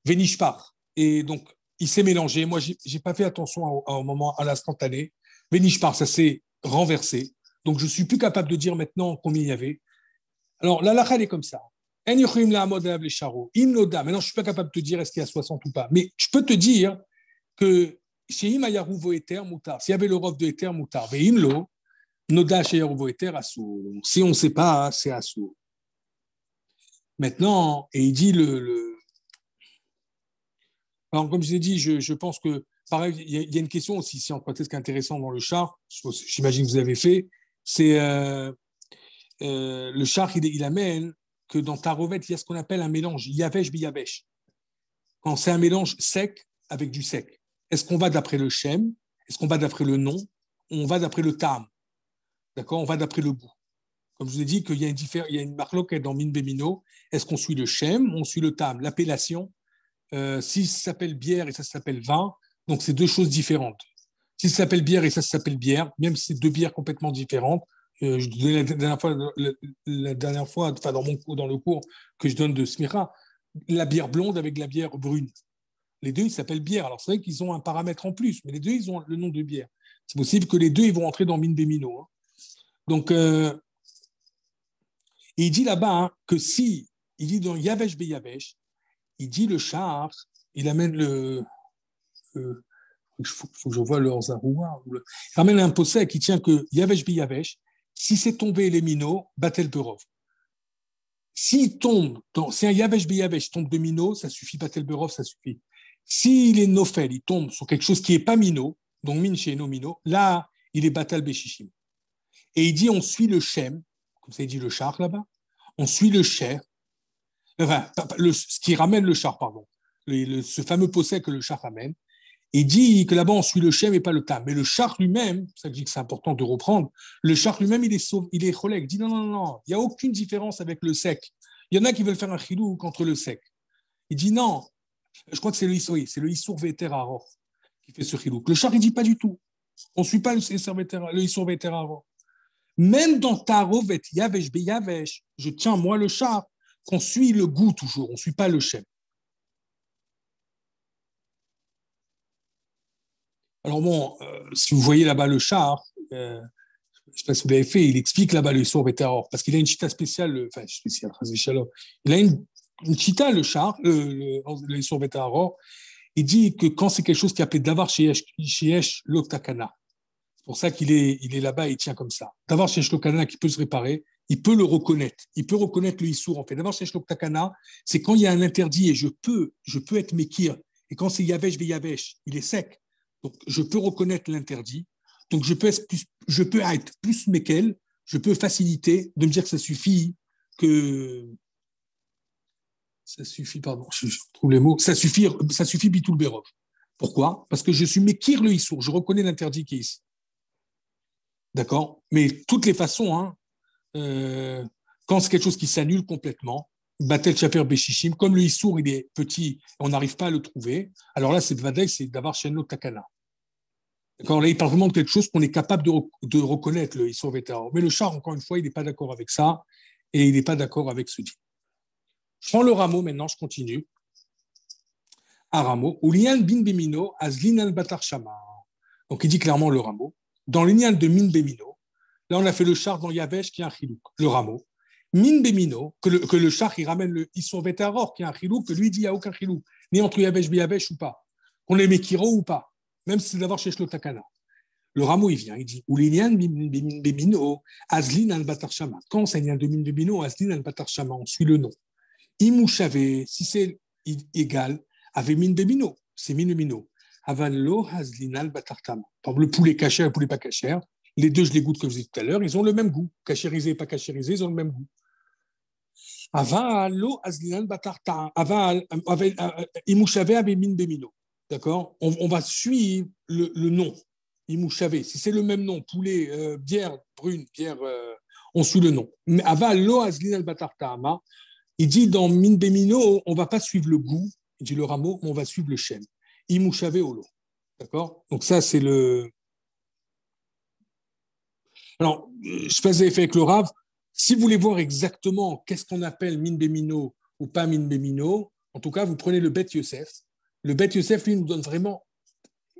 Venishpar. Et donc, il s'est mélangé. Moi, je n'ai pas fait attention au moment, à l'instantané. Venishpar, ça s'est renversé. Donc, je ne suis plus capable de dire maintenant combien il y avait. Alors, la lacha, elle est comme ça. Maintenant, je ne suis pas capable de te dire est-ce qu'il y a 60 ou pas. Mais je peux te dire que s'il y avait le rov de Ether, moutar. Noda chez Yaruvo Ether, assour. Si on ne sait pas, c'est assour. Maintenant, et il dit Alors, comme je l'ai dit, je pense que, pareil, il y a une question aussi, si on peut être intéressant dans le char, j'imagine que vous avez fait, c'est le char, il amène que dans Tarovet, il y a ce qu'on appelle un mélange yavesh biyavesh. Quand c'est un mélange sec avec du sec. Est-ce qu'on va d'après le Shem? Est-ce qu'on va d'après le nom ou on va d'après le tam? D'accord? On va d'après le goût. Comme je vous ai dit qu'il y a une marloquette dans Min Bemino. Est-ce qu'on suit le shem ou on suit le tam? L'appellation, si ça s'appelle bière et ça s'appelle vin, donc c'est deux choses différentes. Si ça s'appelle bière et ça s'appelle bière, même si c'est deux bières complètement différentes, je donnais la dernière fois, enfin dans le cours que je donne de Smira, la bière blonde avec la bière brune. Les deux, ils s'appellent bière. Alors, c'est vrai qu'ils ont un paramètre en plus, mais les deux, ils ont le nom de bière. C'est possible que les deux, ils vont entrer dans Min Bemino. Hein. Donc, il dit là-bas hein, que si, il dit dans Yavesh Beyavesh, il dit le char, il amène le. Il faut que je vois le Zaroua. Il ramène un possède qui tient que Yavesh Beyavesh, si c'est tombé les minots, Batel Berov. S'il tombe, si un Yavesh Beyavesh tombe de minot, ça suffit, Batel Berov, ça suffit. S'il est nofel, il tombe sur quelque chose qui n'est pas minot, donc min chez no minot, là, il est Batal Beshishim. Et il dit on suit le shem, comme ça il dit le char là-bas, on suit le cher, enfin, ce qui ramène le char, pardon, ce fameux possède que le char ramène. Il dit que là-bas on suit le shem et pas le tam. Mais le char lui-même, c'est ça que je dis que c'est important de reprendre, le char lui-même il est sauve, il est relègue. Il dit non, il n'y a aucune différence avec le sec. Il y en a qui veulent faire un chilou contre le sec. Il dit non, je crois que c'est le Issour Veteraror qui fait ce chilou. Le char il dit pas du tout. On ne suit pas le Issour Veteraror. Même dans Tarovet, Yavesh Beyavesh, je tiens moi le char, qu'on suit le goût toujours, on ne suit pas le shem. Alors bon, si vous voyez là-bas le char, je ne sais pas si vous l'avez fait, il explique là-bas le Issour Veteraror, parce qu'il a une chita spéciale, il a une chita, le char, le Issour Veteraror, il dit que quand c'est quelque chose qui est appelé Davar Sheyesh Loktakana, c'est pour ça qu'il est là-bas et il tient comme ça. Davar Sheyesh Loktakana qui peut se réparer, il peut le reconnaître. Il peut reconnaître le Issour en fait. Davar Sheyesh Loktakana, c'est quand il y a un interdit et je peux être Mekir. Et quand c'est Yavesh Beyavesh, il est sec. Donc je peux reconnaître l'interdit. Donc je peux être plus Mekel, je peux faciliter de me dire que ça suffit pardon, je trouve les mots, ça suffit Bitoul Berov. Pourquoi? Parce que je suis Mekir le Issour, je reconnais l'interdit qui est ici. D'accord? Mais de toutes les façons, hein, quand c'est quelque chose qui s'annule complètement, Batel Chaper Beshishim, comme le Issour il est petit, on n'arrive pas à le trouver, alors là c'est Vadek, c'est d'avoir Shenlo Takana. D'accord? Là il parle vraiment de quelque chose qu'on est capable de reconnaître, le Issour Veteraror. Mais le char, encore une fois, il n'est pas d'accord avec ça, et il n'est pas d'accord avec ce dit. Je prends le rameau maintenant, je continue. Un rameau, Ulian bin Bemino, Azlin al Batar Shama. Donc il dit clairement le rameau. Dans l'union de Min Bemino, là on a fait le char dans Yavesh qui est un chilouk, le rameau. Min Bemino, que le char il ramène le Issour Veteraror qui est un chilouk, que lui dit il n'y a aucun chilouk, ni entre Yavesh et Yavesh ou pas, qu'on les Mekiro ou pas, même si c'est d'abord chez Shlotakana. Le rameau il vient, il dit Ulian bin Bemino, Azlin al Batar Shama. Quand c'est l'union de Min Bemino, Azlin al Batar Shama, on suit le nom. Imouchavé, si c'est égal, avait Min Bemino, c'est Min Bemino. Avallo Hazlinal Batartam. Par exemple, le poulet cachère et le poulet pas cachère, les deux, je les goûte comme je disais tout à l'heure, ils ont le même goût. Cachérisé et pas cachérisé, ils ont le même goût. Avallo Hazlinal Batartam. Imouchavé avait Min Bemino. D'accord? On va suivre le nom. Imouchavé. Si c'est le même nom, poulet, bière brune, bière, on suit le nom. Mais Avallo Hazlinal Batartam. Il dit dans Min Bemino, on ne va pas suivre le goût, il dit le rameau, mais on va suivre le shem. Imouchavé olo. D'accord? Donc ça, c'est le... Alors, je ne sais pas si vous avez fait avec le Rav. Si vous voulez voir exactement qu'est-ce qu'on appelle Min Bemino ou pas Min Bemino, en tout cas, vous prenez le Bet Yosef. Le Bet Yosef, lui, nous donne vraiment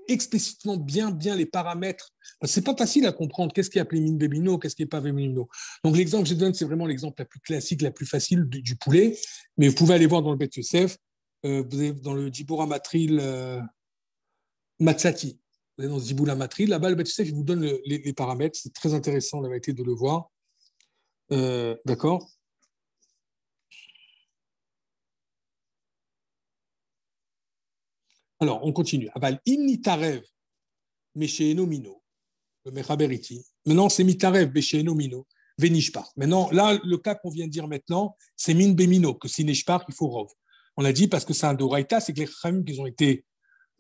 explicitement bien les paramètres. C'est pas facile à comprendre qu'est-ce qui est appelé Min Bemino, qu'est-ce qui n'est pas Min Bemino. Donc l'exemple que je donne, c'est vraiment l'exemple la plus classique, la plus facile du poulet. Mais vous pouvez aller voir dans le Bet Yosef, vous avez dans le Dibura Matril Matsati. Vous avez dans ce Dibura Matril, là-bas, le Bet Yosef, il vous donne les paramètres. C'est très intéressant, la vérité, de le voir. D'accord? Alors, on continue. Aval imni tarev mesheeno mino, le mechaberiti. Maintenant, c'est mitarev mesheeno mino, venishpar. Maintenant, là, le cas qu'on vient de dire maintenant, c'est min bemino, que si nishpar, il faut rov. On l'a dit parce que c'est un doraita, c'est que les chamim qui ont été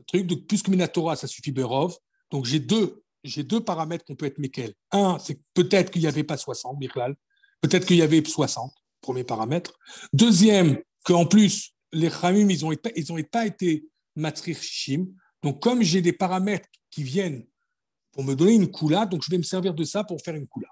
truc de plus que minatora, ça suffit berov. Donc, j'ai deux paramètres qu'on peut être méquel. Un, c'est que peut-être qu'il n'y avait pas 60, Birlal. Peut-être qu'il y avait 60, premier paramètre. Deuxième, qu'en plus, les Khamim, ils n'ont pas été matrich shim. Donc, comme j'ai des paramètres qui viennent pour me donner une koula, donc je vais me servir de ça pour faire une koula.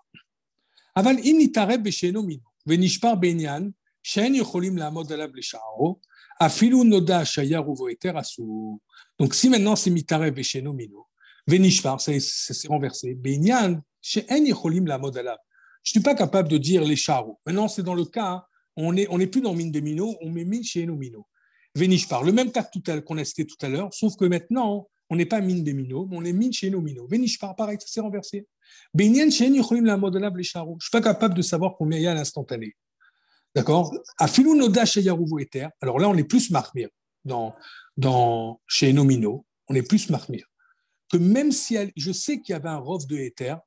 Aval im nitareb b'she'eno mino, v'nishpar b'inyan, she'en yocholim la'amod alav l'sha'aro, afilu noda shayar uvo eter asur. Donc, si maintenant c'est mitareb b'she'eno mino, v'nishpar, ça s'est renversé, b'inyan, she'en yocholim la'amod alav. Je ne suis pas capable de dire les charo. Maintenant, c'est dans le cas, on n'est plus dans mine de mino, on met mine chez mino. Vénishpar, le même cas qu'on a cité tout à l'heure, sauf que maintenant, on n'est pas mine de mino, mais on est mine chez mino. Vénishpar, pareil, ça s'est renversé. Benyan chez yocholim la modelab les charo. Je ne suis pas capable de savoir combien il y a à l'instantané. D'accord. Afilou noda chez yarouvo eter. Alors là, on est plus marmir dans chez mino. On est plus marmir. Que même si je sais qu'il y avait un rov de éther,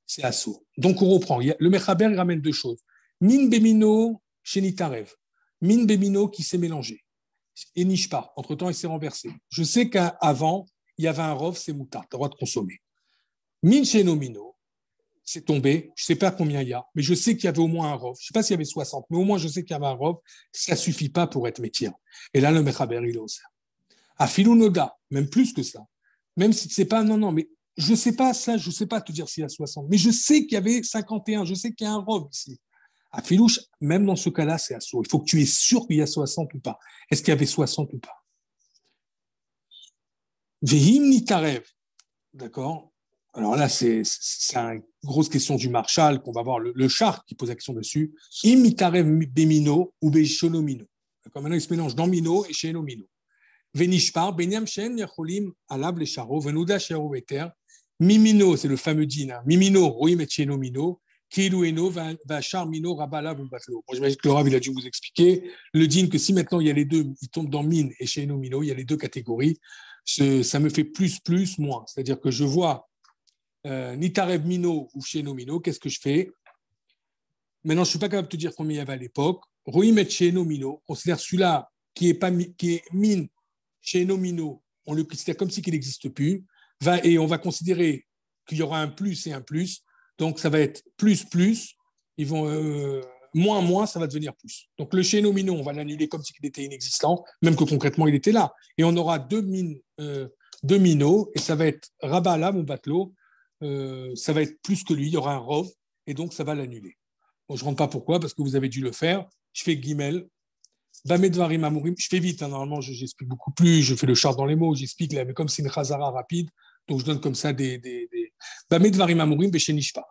c'est assourd. Donc, on reprend. Le Mechaber ramène deux choses. Min Bemino chez Nitarev. Min Bemino qui s'est mélangé. Et Nishpa. Entre-temps, il s'est renversé. Je sais qu'avant, il y avait un rov, c'est moutard. Tu as le droit de consommer. Min chez Nomino, c'est tombé. Je ne sais pas combien il y a, mais je sais qu'il y avait au moins un rov. Je ne sais pas s'il y avait 60, mais au moins, je sais qu'il y avait un rov. Ça ne suffit pas pour être métier. Et là, le Mechaber, il est au sein. À Filou Noda, même plus que ça. Même si tu ne sais pas, non, mais je ne sais pas ça, je ne sais pas te dire s'il y a 60, mais je sais qu'il y avait 51, je sais qu'il y a un rov ici. À Filouche, même dans ce cas-là, c'est assourd. Il faut que tu es sûr qu'il y a 60 ou pas. Est-ce qu'il y avait 60 ou pas? Vehim nitarev. D'accord? Alors là, c'est une grosse question du Marshall qu'on va voir, le char qui pose la question dessus. Im nitarev bemino ou beshonomino. D'accord? Maintenant, il se mélange dans mino et shenomino. Venishpar, benyam shen yacholim alab le charo, venuda shero eter. Mimino, c'est le fameux din. Hein. Mimino, roim et shenomino. Kilueno, vachar mino, rabala, vumbatlo. Bon, j'imagine que le Rav, il a dû vous expliquer. Le din que si maintenant il y a les deux, il tombe dans mine et shenomino, il y a les deux catégories. Ça me fait plus, moins. C'est-à-dire que je vois Nitarev Mino ou Shenomino, qu'est-ce que je fais? Maintenant, je ne suis pas capable de te dire combien il y avait à l'époque. Roim et Shenomino, considère celui-là qui est mine, Shenomino, on le considère comme si qu'il n'existe plus, et on va considérer qu'il y aura un plus et un plus, donc ça va être plus, ils vont moins, ça va devenir plus. Donc le Shenomino, on va l'annuler comme s'il était inexistant, même que concrètement il était là, et on aura deux minos, et ça va être Rabala, mon batlo, ça va être plus que lui, il y aura un rov, et donc ça va l'annuler. Bon, je ne rentre pas pourquoi, parce que vous avez dû le faire. Je fais Gimel, Bamedvarim Amurim, je fais vite, hein, normalement j'explique beaucoup plus, je fais le char dans les mots, j'explique, là, mais comme c'est une chazara rapide, donc je donne comme ça des Bamedvarim Amurim, Beshenishpar.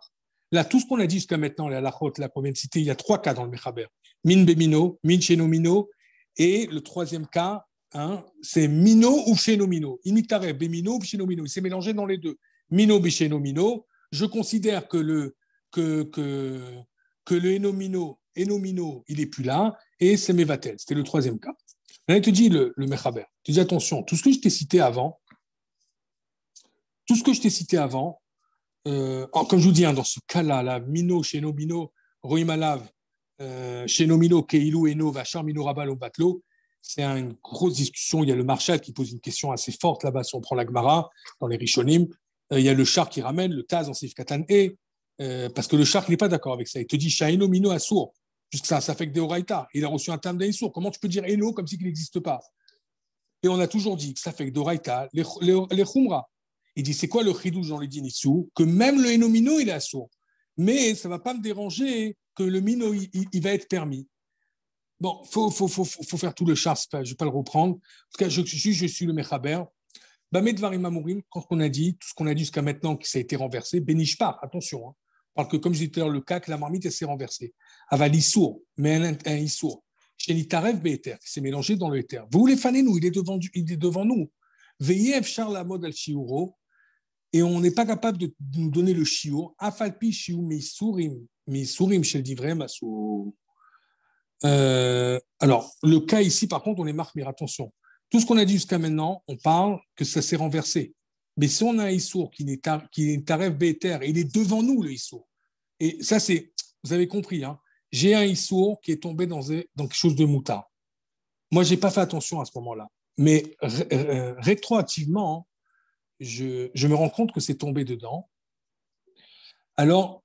Là, tout ce qu'on a dit jusqu'à maintenant, la halachot, là qu'on vient de citer, il y a trois cas dans le Mechaber. Min Bemino, Min Shenomino, et le troisième cas, hein, c'est Mino ou Shenomino. Imitare, Bemino ou Shenomino. Il s'est mélangé dans les deux. Mino, Beshenomino. Je considère que le Enomino, il n'est plus là, et c'est Mevatel. C'était le troisième cas. Là, il te dit le Mechaber. Tu dis attention, tout ce que je t'ai cité avant, comme je vous dis, hein, dans ce cas-là, la Mino, Shenomino, Roimalav, Shenomino, Keilu, Eno, Vachar, Mino, Rabal, Batlo, c'est une grosse discussion. Il y a le Marshal qui pose une question assez forte là-bas, si on prend la Gemara, dans les Rishonim. Il y a le Char qui ramène, le Taz en Sif Katan E, parce que le Char, il n'est pas d'accord avec ça. Il te dit Shaino, Mino, Assour. Juste ça fait que Deoraita. Il a reçu un terme d'Aïsour. Comment tu peux dire Eno comme si il n'existe pas? Et on a toujours dit que ça fait que Deoraita, les Khumra. Il dit c'est quoi le Chidouj dans les Dinissou? Que même le Eno Mino, il est Assour. Mais ça ne va pas me déranger que le Mino, il va être permis. Bon, faut faire tout le char, je ne vais pas le reprendre. En tout cas, je suis le Mechaber. Bamedvarim Amurim, quand on a dit, tout ce qu'on a dit jusqu'à maintenant, qui ça a été renversé, Benishpar, attention, hein, parce que comme je disais tout à l'heure, le cas que la marmite, elle s'est renversée. Aval Issour, mais un Issour. Chez Nitarev Be'eter, qui s'est mélangé dans le Éther. Vous les fanez, nous, il est devant nous. Veyev Char la mode al Shiuro, et on n'est pas capable de nous donner le Shiur. Afalpi Shiur Misurim chez le Divrem Asou. Alors, le cas ici, par contre, on est marmir, attention. Tout ce qu'on a dit jusqu'à maintenant, on parle que ça s'est renversé. Mais si on a un Issour qui est Taref Be'eter, il est devant nous, le Issour. Et ça, vous avez compris, hein, j'ai un Issour qui est tombé dans quelque chose de moutard. Moi, je n'ai pas fait attention à ce moment-là. Mais rétroactivement, je me rends compte que c'est tombé dedans. Alors,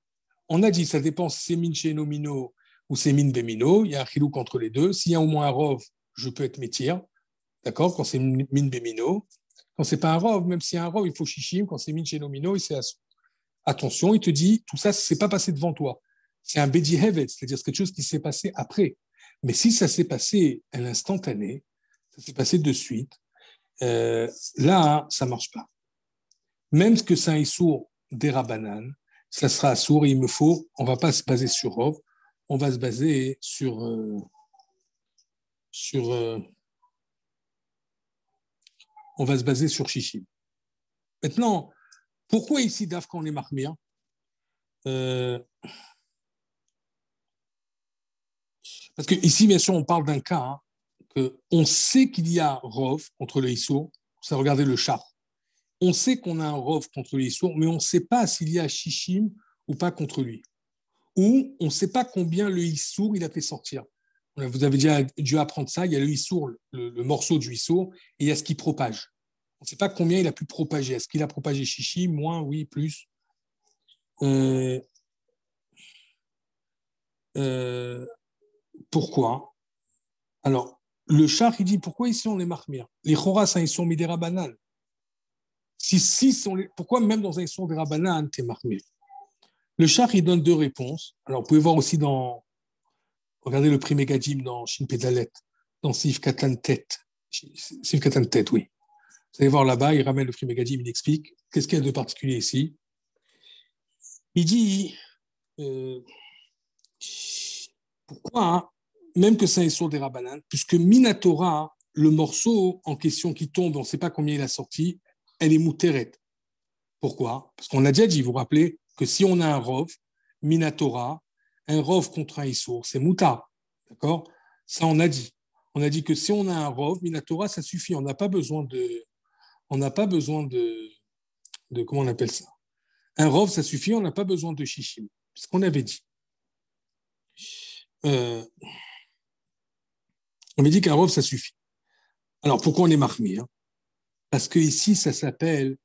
on a dit, ça dépend si c'est min chez nomino ou c'est min bémino. Il y a un chilouk entre les deux. S'il y a au moins un rov, je peux être métir. D'accord? Quand c'est min bémino. Quand c'est pas un rov, même s'il y a un rov, il faut shishim. Quand c'est min chez nomino, il c'est assour. Attention, il te dit, tout ça, c'est pas passé devant toi. C'est un bedi hevet, c'est-à-dire c'est quelque chose qui s'est passé après. Mais si ça s'est passé à l'instantané, ça s'est passé de suite, là, ça marche pas. Même que c'est un issour des rabanan, ça sera assour et il me faut, on va pas se baser sur Rov, on va se baser on va se baser sur Shishim. Maintenant, pourquoi ici, Daf, quand on est marmir parce que ici, bien sûr, on parle d'un cas hein, que on sait qu'il y a Rov contre le Issour. Ça, regardez le char. On sait qu'on a un Rov contre le Issour, mais on ne sait pas s'il y a Shishim ou pas contre lui. Ou on ne sait pas combien le Issour il a fait sortir. Vous avez déjà dû apprendre ça. Il y a le Issour, le morceau du Issour, et il y a ce qui propage. On ne sait pas combien il a pu propager. Est-ce qu'il a propagé Shishim, moins, oui, plus Pourquoi? Alors, le char, il dit, pourquoi ici on est marmir? Les choras, ils sont mis des rabanan. Pourquoi même dans un son des rabanan, t'es marmir? Le char, il donne deux réponses. Alors, vous pouvez voir aussi regardez le prix Megadim dans Shin Pedalet, dans Sif Katan Tet. Sif Katan Tet, oui. Vous allez voir là-bas, il ramène le prix Megadim, il explique. Qu'est-ce qu'il y a de particulier ici? Il dit, pourquoi hein, même que c'est un Issour des Rabbanan, puisque Minatora, le morceau en question qui tombe, on ne sait pas combien il a sorti, elle est mouteret. Pourquoi? Parce qu'on a déjà dit, vous vous rappelez, que si on a un rov, Minatora, un rov contre un Issour, c'est moutar. D'accord? Ça, on a dit. On a dit que si on a un rov, Minatora, ça suffit. On n'a pas besoin de. Comment on appelle ça? Un rov, ça suffit, on n'a pas besoin de shishim. C'est ce qu'on avait dit. On avait dit qu'un rov, ça suffit. Alors, pourquoi on est marmi hein? Parce que ici, ça s'appelle,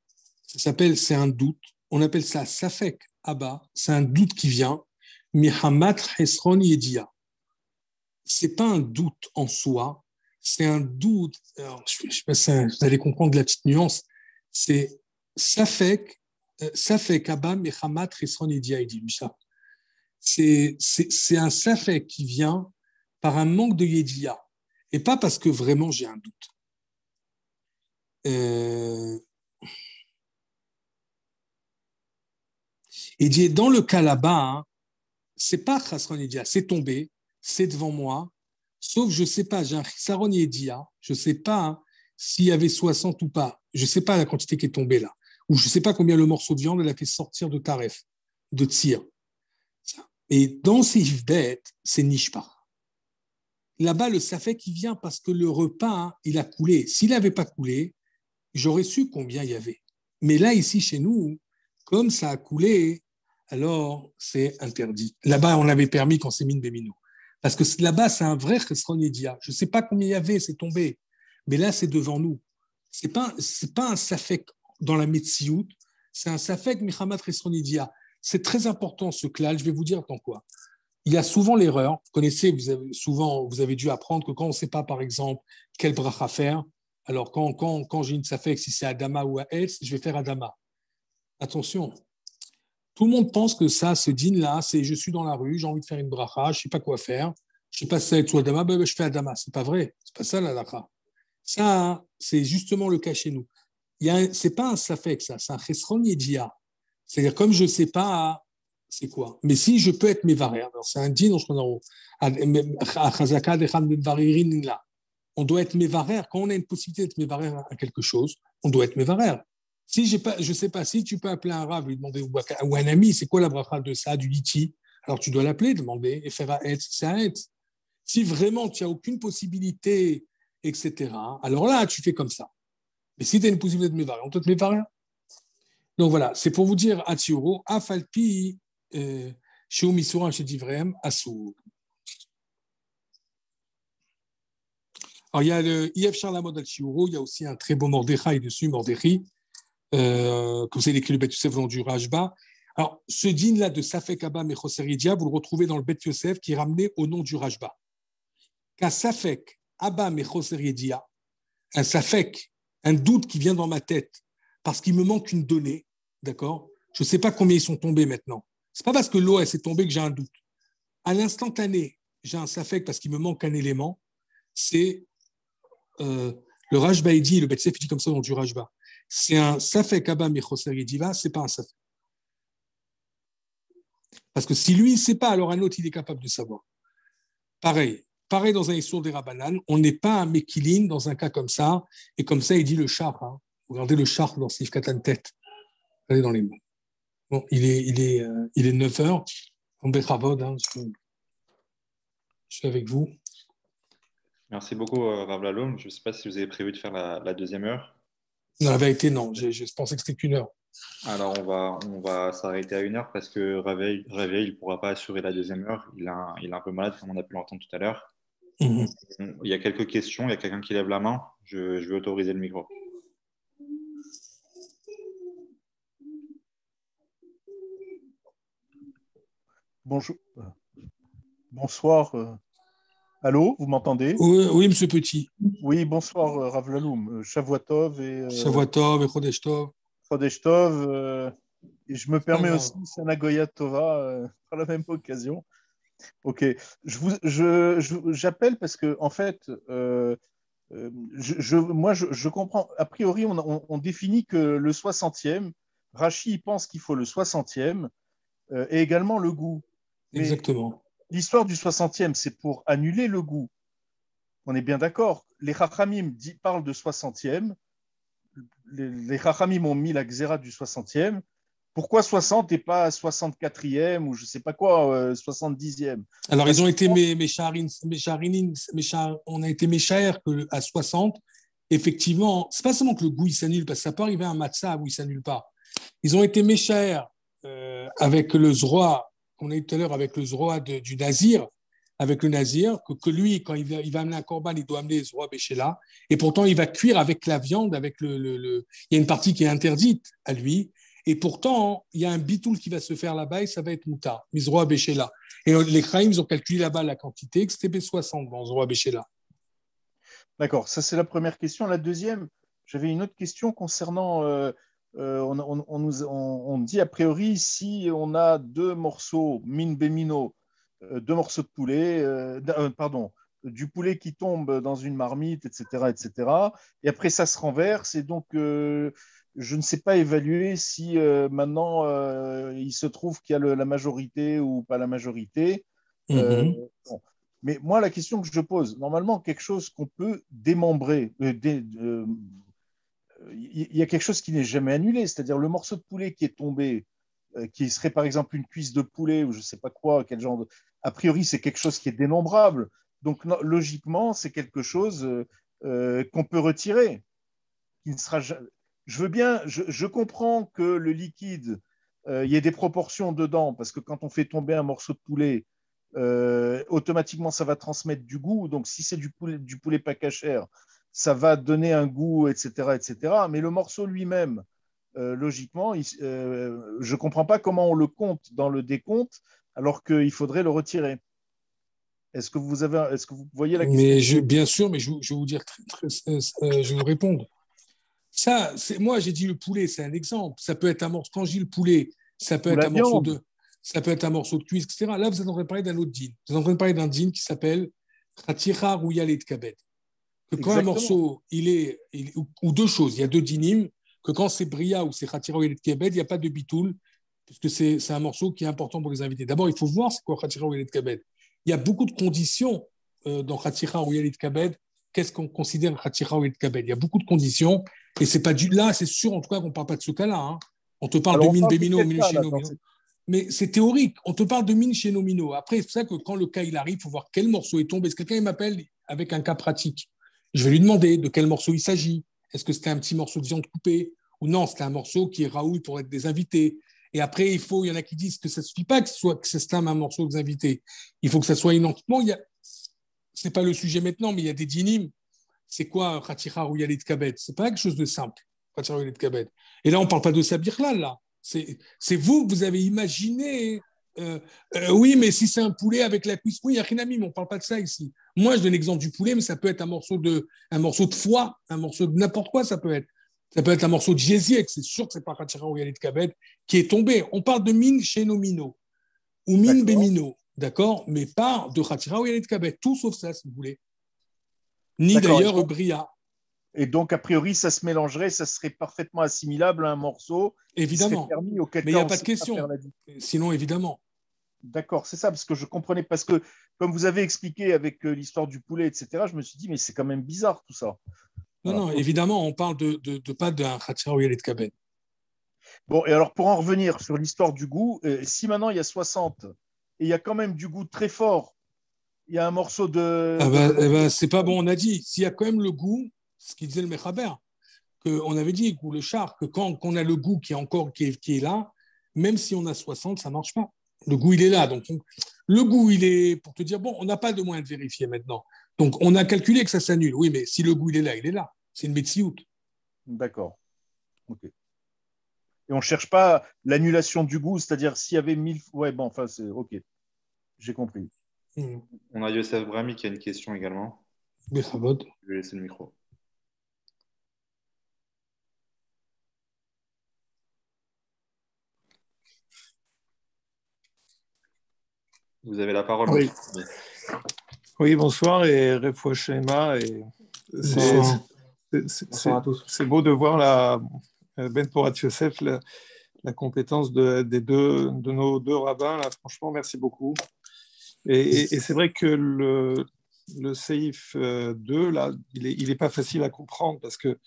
c'est un doute. On appelle ça safek abba. C'est un doute qui vient. Mihamat hesron yedia. C'est pas un doute en soi. C'est un doute. Alors, je sais pas si vous allez comprendre la petite nuance. C'est safek abba mihamat hesron yedia. Il dit ça. C'est un safek qui vient par un manque de yedia et pas parce que vraiment j'ai un doute. Il dit, dans le cas là-bas, hein, c'est pas Chasron Yedia, c'est tombé, c'est devant moi, sauf je sais pas, j'ai un Chasron Yedia, je sais pas hein, s'il y avait 60 ou pas, je sais pas la quantité qui est tombée là, ou je sais pas combien le morceau de viande elle a fait sortir de Taref, de Tzir. Et dans ces bêtes, c'est Nishpa. Là-bas, le Safek, il vient parce que le repas, hein, il a coulé. S'il n'avait pas coulé, j'aurais su combien il y avait. Mais là, ici, chez nous, comme ça a coulé, alors c'est interdit. Là-bas, on avait permis quand c'est mine bémino. Parce que là-bas, c'est un vrai chesron yedia. Je ne sais pas combien il y avait, c'est tombé. Mais là, c'est devant nous. C'est pas un safek dans la Metsiout, c'est un safek michamat chesron yedia. C'est très important ce clal. Je vais vous dire dans quoi. Il y a souvent l'erreur. Vous connaissez, vous avez dû apprendre que quand on ne sait pas, par exemple, quel bracha faire, alors quand j'ai une safek, si c'est Adama ou à Etz, je vais faire Adama. Attention, tout le monde pense que ça, ce din-là, c'est je suis dans la rue, j'ai envie de faire une bracha, je ne sais pas quoi faire, je ne sais pas si c'est ou Adama, ben, je fais Adama. Ce n'est pas vrai, ce n'est pas ça la lacha. Ça, c'est justement le cas chez nous. Ce n'est pas un safek, ça, c'est un chesron yedia. C'est-à-dire, comme je ne sais pas, c'est quoi. Mais si je peux être mévarer, alors c'est un din, on doit être mévarer. Quand on a une possibilité d'être mévarer à quelque chose, on doit être mévarer. Si je ne sais pas, si tu peux appeler un rave, lui demander, ou un ami, c'est quoi la bracha de ça, du liti, alors tu dois l'appeler, demander, et faire à être, c'est à être. Si vraiment tu n'as aucune possibilité, etc., alors là, tu fais comme ça. Mais si tu as une possibilité de mévarer, on doit te mévarer. Donc voilà, c'est pour vous dire, Atsiuro, Afalpi, chez Omisura, chez Divrem, Assou. Alors il y a le IF Charlamod Atsiuro, il y a aussi un très beau Mordechai dessus, Mordechai. comme c'est écrit le Bet Yosef dans du Rajba. Alors, ce din-là de Safek Abba Mechoseridia, vous le retrouvez dans le Bet Yosef qui est ramené au nom du Rajba. Qu'un Safek Abba Mechoseridia, un Safek, un doute qui vient dans ma tête parce qu'il me manque une donnée, d'accord? Je ne sais pas combien ils sont tombés maintenant. Ce n'est pas parce que l'eau s'est tombée que j'ai un doute. À l'instantané, j'ai un Safek parce qu'il me manque un élément. C'est le Rajba est dit, le Bet Yosef dit comme ça dans du Rajba. C'est un Safek Abba Mechoseridia, ce n'est pas un Safek. Parce que si lui, il ne sait pas, alors un autre, il est capable de savoir. Pareil dans un Issour des Rabbanan, on n'est pas un Mekilin dans un cas comme ça, et comme ça, il dit le char. Hein. Regardez le char dans Sif Katan Tête. Regardez dans les mots. Bon, il est 9 heures. On Bechavod, hein, je suis avec vous. Merci beaucoup, Rav Laloum. Je ne sais pas si vous avez prévu de faire la deuxième heure. Non, la vérité, non. Je pensais que c'était qu'une heure. Alors, on va s'arrêter à 1 heure parce que Réveil, il ne pourra pas assurer la deuxième heure. Il est un peu malade, comme on a pu l'entendre tout à l'heure. Mm-hmm. Il y a quelques questions. Il y a quelqu'un qui lève la main. Je vais autoriser le micro. Bonjour. Bonsoir. Allô, vous m'entendez? Oui, monsieur Petit. Oui, bonsoir, Rav Laloum. Shavua Tov et Shavua Tov et Chodesh Tov. Chodesh Tov. Et je me permets aussi Sanagoya Tova par la même occasion. Ok. J'appelle parce que, en fait, moi, je comprends. A priori, on définit que le 60e, Rachi pense qu'il faut le 60e et également le goût. Mais exactement. L'histoire du 60e, c'est pour annuler le goût. On est bien d'accord. Les Chachamim parlent de 60e. Les Chachamim ont mis la xéra du 60e. Pourquoi 60 et pas 64e ou je ne sais pas quoi, 70e? Alors, ils ont été on a été méchères à 60. Effectivement, ce n'est pas seulement que le goût il s'annule, parce que ça peut arriver à un matzah où il ne s'annule pas. Ils ont été méchères avec le zroa, qu'on a eu tout à l'heure, avec le zroa du Nazir, avec le Nazir, que lui, quand il va amener un korban, il doit amener le zroa béchéla, et pourtant il va cuire avec la viande, avec il y a une partie qui est interdite à lui, et pourtant, il y a un bitoul qui va se faire là-bas et ça va être mouta, Mizroa Béchéla. Et les Chaim, ils ont calculé là-bas la quantité, que c'était B60 dans Mizroa Béchéla. D'accord, ça c'est la première question. La deuxième, j'avais une autre question concernant, on dit a priori, si on a deux morceaux, min bémino, deux morceaux de poulet, pardon, du poulet qui tombe dans une marmite, etc., etc., et après ça se renverse, et donc je ne sais pas évaluer si maintenant il se trouve qu'il y a la majorité ou pas la majorité. Bon. Mais moi, la question que je pose, normalement, quelque chose qu'on peut démembrer, il y a quelque chose qui n'est jamais annulé, c'est-à-dire le morceau de poulet qui est tombé, qui serait par exemple une cuisse de poulet ou je ne sais pas quoi, quel genre de... A priori, c'est quelque chose qui est dénombrable. Donc, logiquement, c'est quelque chose qu'on peut retirer, qui ne sera jamais... Je veux bien, je comprends que le liquide, il y ait des proportions dedans, parce que quand on fait tomber un morceau de poulet, automatiquement, ça va transmettre du goût. Donc, si c'est du poulet pas cachère, ça va donner un goût, etc., etc. Mais le morceau lui-même, logiquement, je ne comprends pas comment on le compte dans le décompte alors qu'il faudrait le retirer. Est-ce que vous voyez la question? Bien sûr, mais je vais vous dire, je vais vous répondre. Ça, moi, j'ai dit le poulet, c'est un exemple. Ça peut être un morceau. Quand je dis le poulet, ça peut être un morceau de. Ça peut être un morceau de cuisse, etc. Là, vous êtes en train de parler d'un autre dîne. Vous êtes en train de parler d'un dîne qui s'appelle Khatira Rouyalet Kabed. Que quand un morceau, ou deux choses, il y a deux dînim, que quand c'est Bria ou c'est Khatira Rouyalet Kabed, il n'y a pas de bitoul, puisque c'est un morceau qui est important pour les invités. D'abord, il faut voir c'est quoi Khatira Rouyalet Kabed. Il y a beaucoup de conditions dans Khatira Rouyalet Kabed. Qu'est-ce qu'on considère Khatira Rouyalet Kabed? Il y a beaucoup de conditions, et c'est pas là, c'est sûr en tout cas qu'on ne parle pas de ce cas-là. Hein. On te parle de min bémino, min chéno. Mais c'est théorique. On te parle de min chez nomino. Après, c'est pour ça que quand le cas il arrive, il faut voir quel morceau est tombé. Est-ce que quelqu'un m'appelle avec un cas pratique? Je vais lui demander de quel morceau il s'agit. Est-ce que c'était un petit morceau de viande coupée ou non? C'était un morceau qui est raoul pour être des invités. Et après, il y en a qui disent que ça ne suffit pas que c'est un morceau des invités. Il faut que ça soit identiquement. Ce n'est pas le sujet maintenant, mais il y a des dynimes. C'est quoi Khatira ou Yalit Kabet? Ce n'est pas quelque chose de simple. Et là, on ne parle pas de Sabirlal, là. C'est vous avez imaginé. Oui, mais si c'est un poulet avec la cuisse, oui, Yachinamim, on ne parle pas de ça ici. Moi, je donne l'exemple du poulet, mais ça peut être un morceau de foie, un morceau de n'importe quoi, ça peut être. Ça peut être un morceau de gésièque, c'est sûr que ce n'est pas Khatchara ou Yalit Kabed qui est tombé. On parle de mine chez Nomino ou mine Bémino, d'accord, mais pas de Khatchara ou Yalit Kabed, tout sauf ça, si vous voulez. Ni d'ailleurs Bria. Et donc, a priori, ça se mélangerait, ça serait parfaitement assimilable à un morceau. Évidemment. Permis, mais il n'y a pas de question. Sinon, évidemment. D'accord, c'est ça, parce que je comprenais, parce que comme vous avez expliqué avec l'histoire du poulet, etc., je me suis dit, mais c'est quand même bizarre tout ça. Non, évidemment, on parle de pas d'un Khatchara ou Yalit Kabed. Bon, et alors pour en revenir sur l'histoire du goût, si maintenant il y a 60 et il y a quand même du goût très fort, il y a un morceau de... c'est pas bon, on a dit, s'il y a quand même le goût, ce qu'il disait le Mechaber, qu'on avait dit, ou le char, que quand on a le goût qui est là, même si on a 60, ça ne marche pas. Le goût, il est là. Donc, le goût, il est, pour te dire, bon, on n'a pas de moyen de vérifier maintenant. Donc, on a calculé que ça s'annule. Oui, mais si le goût, il est là, il est là. C'est une métsiout. D'accord. OK. Et on ne cherche pas l'annulation du goût, c'est-à-dire s'il y avait 1000... Ouais, bon, enfin, c'est OK. J'ai compris. On a Youssef Brahmi qui a une question également. Je vais laisser le micro. Vous avez la parole. Oui, oui bonsoir et Refoua Shema. C'est beau de voir Ben Porat Yosef, la compétence de nos deux rabbins. Là, franchement, merci beaucoup. Et c'est vrai que le Seif 2, là, il est pas facile à comprendre parce que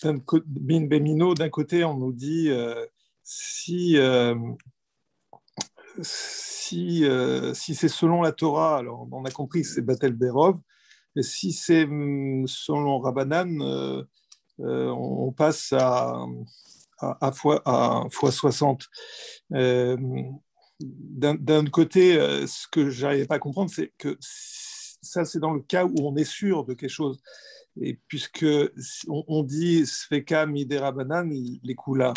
Bin Bemino, d'un côté, on nous dit si c'est selon la Torah, alors on a compris que c'est Batel Berov, et si c'est selon Rabbanan, on passe à fois 60. D'un côté, ce que je n'arrivais pas à comprendre, c'est que ça, c'est dans le cas où on est sûr de quelque chose. Et puisque on dit Sfeka Midé Rabbanan, les Kula.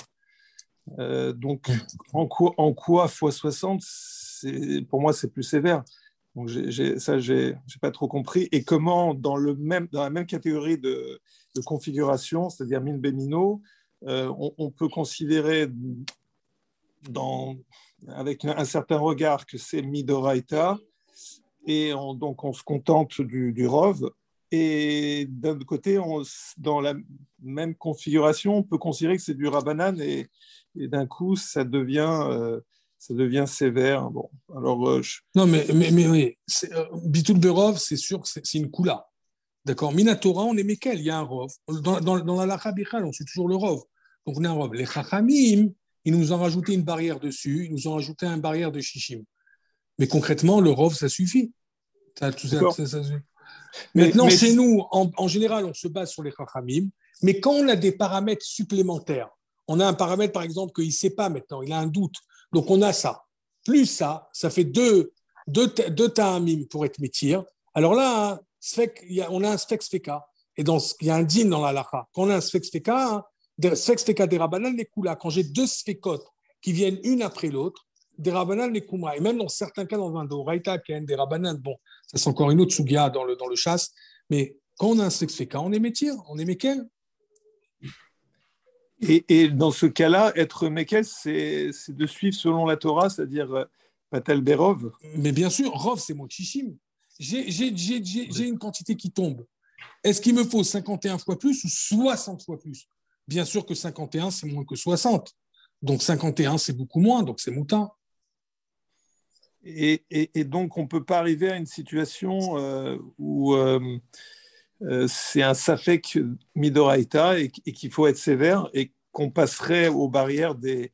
Donc, en quoi fois 60, pour moi, c'est plus sévère. Donc, j'ai pas trop compris. Et comment, dans la même catégorie de configuration, c'est-à-dire Min Bemino, on peut considérer avec un certain regard que c'est Midoraita, et donc on se contente du Rov. Et d'un autre côté, dans la même configuration, on peut considérer que c'est du Rabbanan, et d'un coup, ça devient sévère. Bon, alors, Non, mais oui. Bitul Berov, c'est sûr que c'est une Kula. D'accord. Minatora, on est Mekel, il y a un Rov. Dans la Lacha Bichal, on suit toujours le Rov. Donc on a un Rov. Les Chachamim, ils nous ont rajouté une barrière dessus, ils nous ont rajouté une barrière de Shishim. Mais concrètement, le Rov, ça suffit. Ça suffit. Maintenant, chez nous, en général, on se base sur les Chachamim, mais quand on a des paramètres supplémentaires, on a un paramètre, par exemple, qu'il ne sait pas maintenant, il a un doute. Donc, on a ça. Plus ça fait deux ta'amim pour être métir. Alors là, on a un sfek sfeka. Et il y a un din dans la lacha. Quand on a un sfek sfeka, des Rabbanan les kula. Quand j'ai deux sfekot qui viennent une après l'autre, des Rabbanan les kumra. Et même dans certains cas, dans un doraita, des Rabbanan, bon, ça c'est encore une autre sugia dans le chasse. Mais quand on a un sfek sfeka, on est métir, on est mekel. Et dans ce cas-là, être Mekel, c'est de suivre selon la Torah, c'est-à-dire Patel Berov. Mais bien sûr, Rov, c'est mon chichim. J'ai une quantité qui tombe. Est-ce qu'il me faut 51 fois plus ou 60 fois plus? Bien sûr que 51, c'est moins que 60. Donc 51, c'est beaucoup moins, donc c'est moutin. Et donc, on ne peut pas arriver à une situation où c'est un safek midoraita et qu'il faut être sévère et qu'on passerait aux barrières des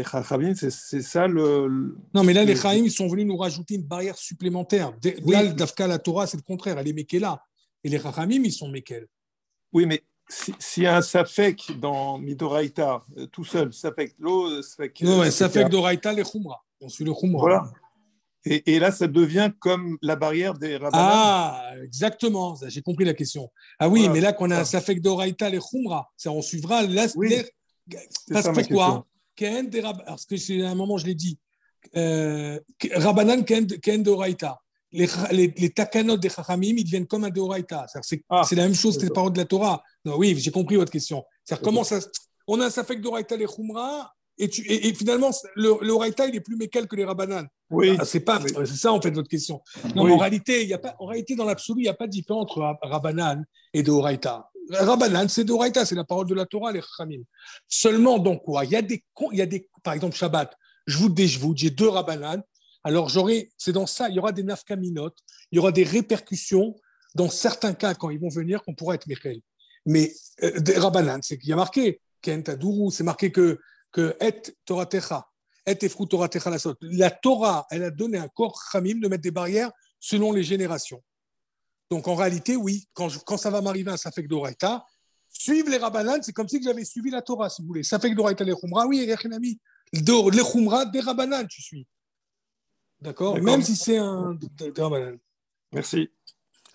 chachamim. C'est ça le... Non, mais là, les chachamim, ils sont venus nous rajouter une barrière supplémentaire. Là, Dafka, la Torah, c'est le contraire. Elle est mekela. Et les chachamim, ils sont mekel. Oui, mais s'il y a un safek dans midoraita, tout seul, safek l'eau, safek... Non, safek doraita, les chumra. On suit le chumra. Voilà. Et là, ça devient comme la barrière des Rabbanan. Ah, exactement, j'ai compris la question. Ah oui, Voilà, mais là, qu'on a un ça. Safek d'Oraïta, les Khumra, on suivra Oui, c'est parce ça ma pourquoi question. parce que c'est à un moment, je l'ai dit, Rabbanan Ken d'Oraïta. Les takanot des Chachamim, ils deviennent comme un d'Oraïta. C'est la même chose que les d'accord. paroles de la Torah. Non, oui, j'ai compris votre question. C'est-à-dire, comment D'accord. ça. On a un Safek d'Oraïta, les Khumra, et finalement, l'Oraïta, il est plus mécal que les Rabbanan. Oui, C'est oui, ça, en fait, votre question. Non, mais oui. en réalité, dans l'absolu, il n'y a pas de différence entre Rabbanan et de Horaïta. Rabbanan, c'est de Horaïta, c'est la parole de la Torah, les Chachamim. Seulement, dans quoi il y a des, par exemple, Shabbat, je vous j'ai 2 Rabbanan, alors c'est dans ça, il y aura des nafkaminotes, il y aura des répercussions, dans certains cas, quand ils vont venir, qu'on pourra être Mechel. Mais des Rabbanan, c'est qu'il y a marqué, Ken Tadourou, c'est marqué que Et Toratecha, la Torah, elle a donné un corps Khamim de mettre des barrières selon les générations. Donc en réalité, oui, quand ça va m'arriver un Safek d'Oraïta, suivre les Rabbanan, c'est comme si j'avais suivi la Torah, si vous voulez. Safek d'Oraïta, les Khumra, oui, les Khumra, des Rabbanan, tu suis. D'accord. D'accord. Même si c'est un de Rabbanan. Merci.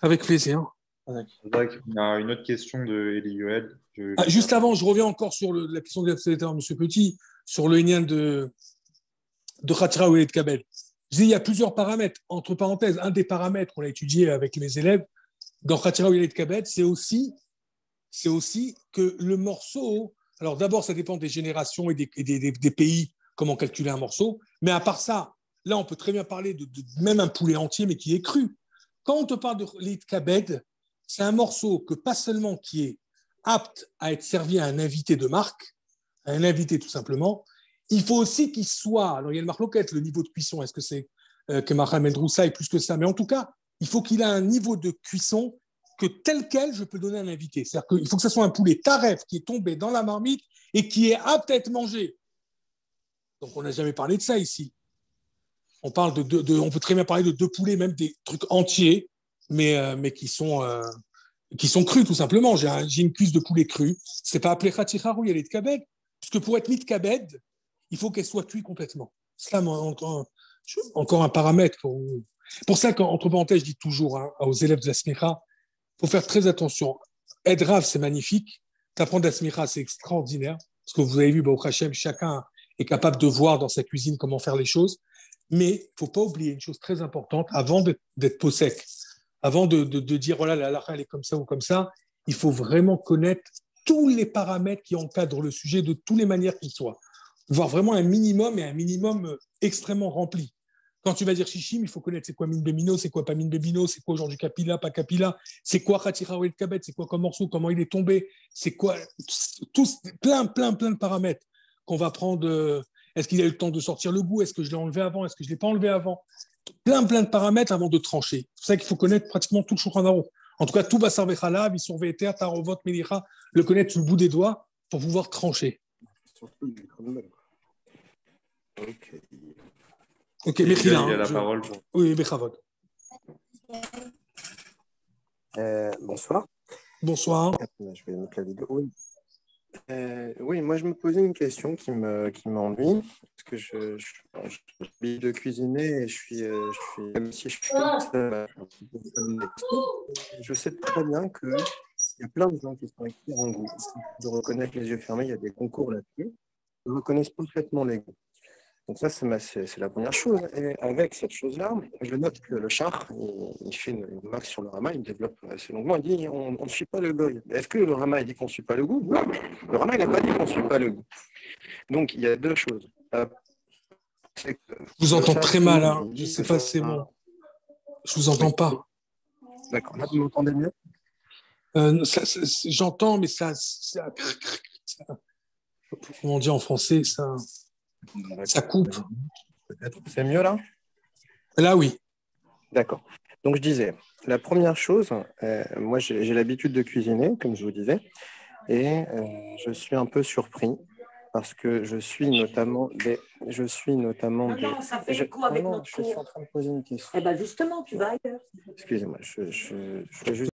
Avec plaisir. Zach, on a une autre question de Eli Yoel. Juste avant, je reviens encore sur la question de M. Petit, sur le lien de Khatira ou de Kabel. Je dis, il y a plusieurs paramètres. Entre parenthèses, un des paramètres qu'on a étudié avec mes élèves dans Khatira ou de Kabel, c'est aussi que le morceau. Alors d'abord, ça dépend des générations et des pays, comment calculer un morceau. Mais à part ça, là, on peut très bien parler de même un poulet entier, mais qui est cru. Quand on te parle de Leit Kabed, c'est un morceau que pas seulement qui est apte à être servi à un invité de marque, à un invité tout simplement, il faut aussi qu'il soit, alors il y a le marloquette, le niveau de cuisson, est-ce que c'est que Mohamed Roussa est plus que ça, mais en tout cas, il faut qu'il ait un niveau de cuisson que tel quel je peux donner à un invité. C'est-à-dire qu'il faut que ce soit un poulet taref qui est tombé dans la marmite et qui est apte à être mangé. Donc on n'a jamais parlé de ça ici. On parle on peut très bien parler de 2 poulets, même des trucs entiers, mais qui sont crus tout simplement. J'ai une cuisse de poulet cru. C'est pas appelé khatikharou, il y a les tkabed, puisque pour être mitkabed, il faut qu'elle soit cuite complètement. C'est encore un paramètre. Pour ça qu'entre parenthèses, je dis toujours aux élèves de la smicha, il faut faire très attention. Edrav, c'est magnifique. T'apprendre la smicha, c'est extraordinaire. Parce que vous avez vu, au Hachem, chacun est capable de voir dans sa cuisine comment faire les choses. Mais il ne faut pas oublier une chose très importante, avant d'être peau sec, avant de dire, voilà, la halakha, elle est comme ça ou comme ça, il faut vraiment connaître tous les paramètres qui encadrent le sujet de toutes les manières qu'ils soient. Voir vraiment un minimum et un minimum extrêmement rempli. Quand tu vas dire chichim, il faut connaître c'est quoi min bemino, c'est quoi pas min bemino, c'est quoi aujourd'hui kapila, pas kapila, c'est quoi khatira ou el kabet, c'est quoi comme morceau, comment il est tombé, c'est quoi, plein de paramètres qu'on va prendre. Est-ce qu'il a eu le temps de sortir le goût? Est-ce que je l'ai enlevé avant? Est-ce que je ne l'ai pas enlevé avant? Plein de paramètres avant de trancher. C'est pour ça qu'il faut connaître pratiquement tout le Shulchan Aruch. En tout cas, tout Basar Vechalav, Isur Ve'eter, Tarovot, Melicha, le connaître sous le bout des doigts pour pouvoir trancher. Ok, Mechila. Il a la parole. Oui, Bechavod. Bonsoir. Bonsoir. Je vais mettre la vidéo. Oui. Oui, moi je me posais une question qui m'ennuie parce que je suis de cuisiner et même si je suis je sais très bien que il y a plein de gens qui sont experts en goût. De reconnaître les yeux fermés, il y a des concours là-dessus. Ils reconnaissent parfaitement les goûts. Donc ça, c'est la première chose. Et avec cette chose-là, je note que le char, il fait une marque sur le Rama, il développe assez longuement, il dit on ne suit pas le goy. Est-ce que le Rama il dit qu'on ne suit pas le goût? Non, le Rama il n'a pas dit qu'on ne suit pas le goût. Donc il y a 2 choses. Je vous entends très mal, hein. Je ne sais pas si c'est bon. Je ne vous entends pas. D'accord, là vous m'entendez mieux? J'entends, mais ça, comment on dit en français, ça coupe. Peut-être c'est mieux là? Là, oui. D'accord. Donc je disais, la première chose, moi j'ai l'habitude de cuisiner, comme je vous disais, et je suis un peu surpris parce que je suis notamment des... Non, ça fait écho avec notre cours. Je suis en train de poser une question. Eh bien justement, tu vas ailleurs. Excusez-moi, je vais juste...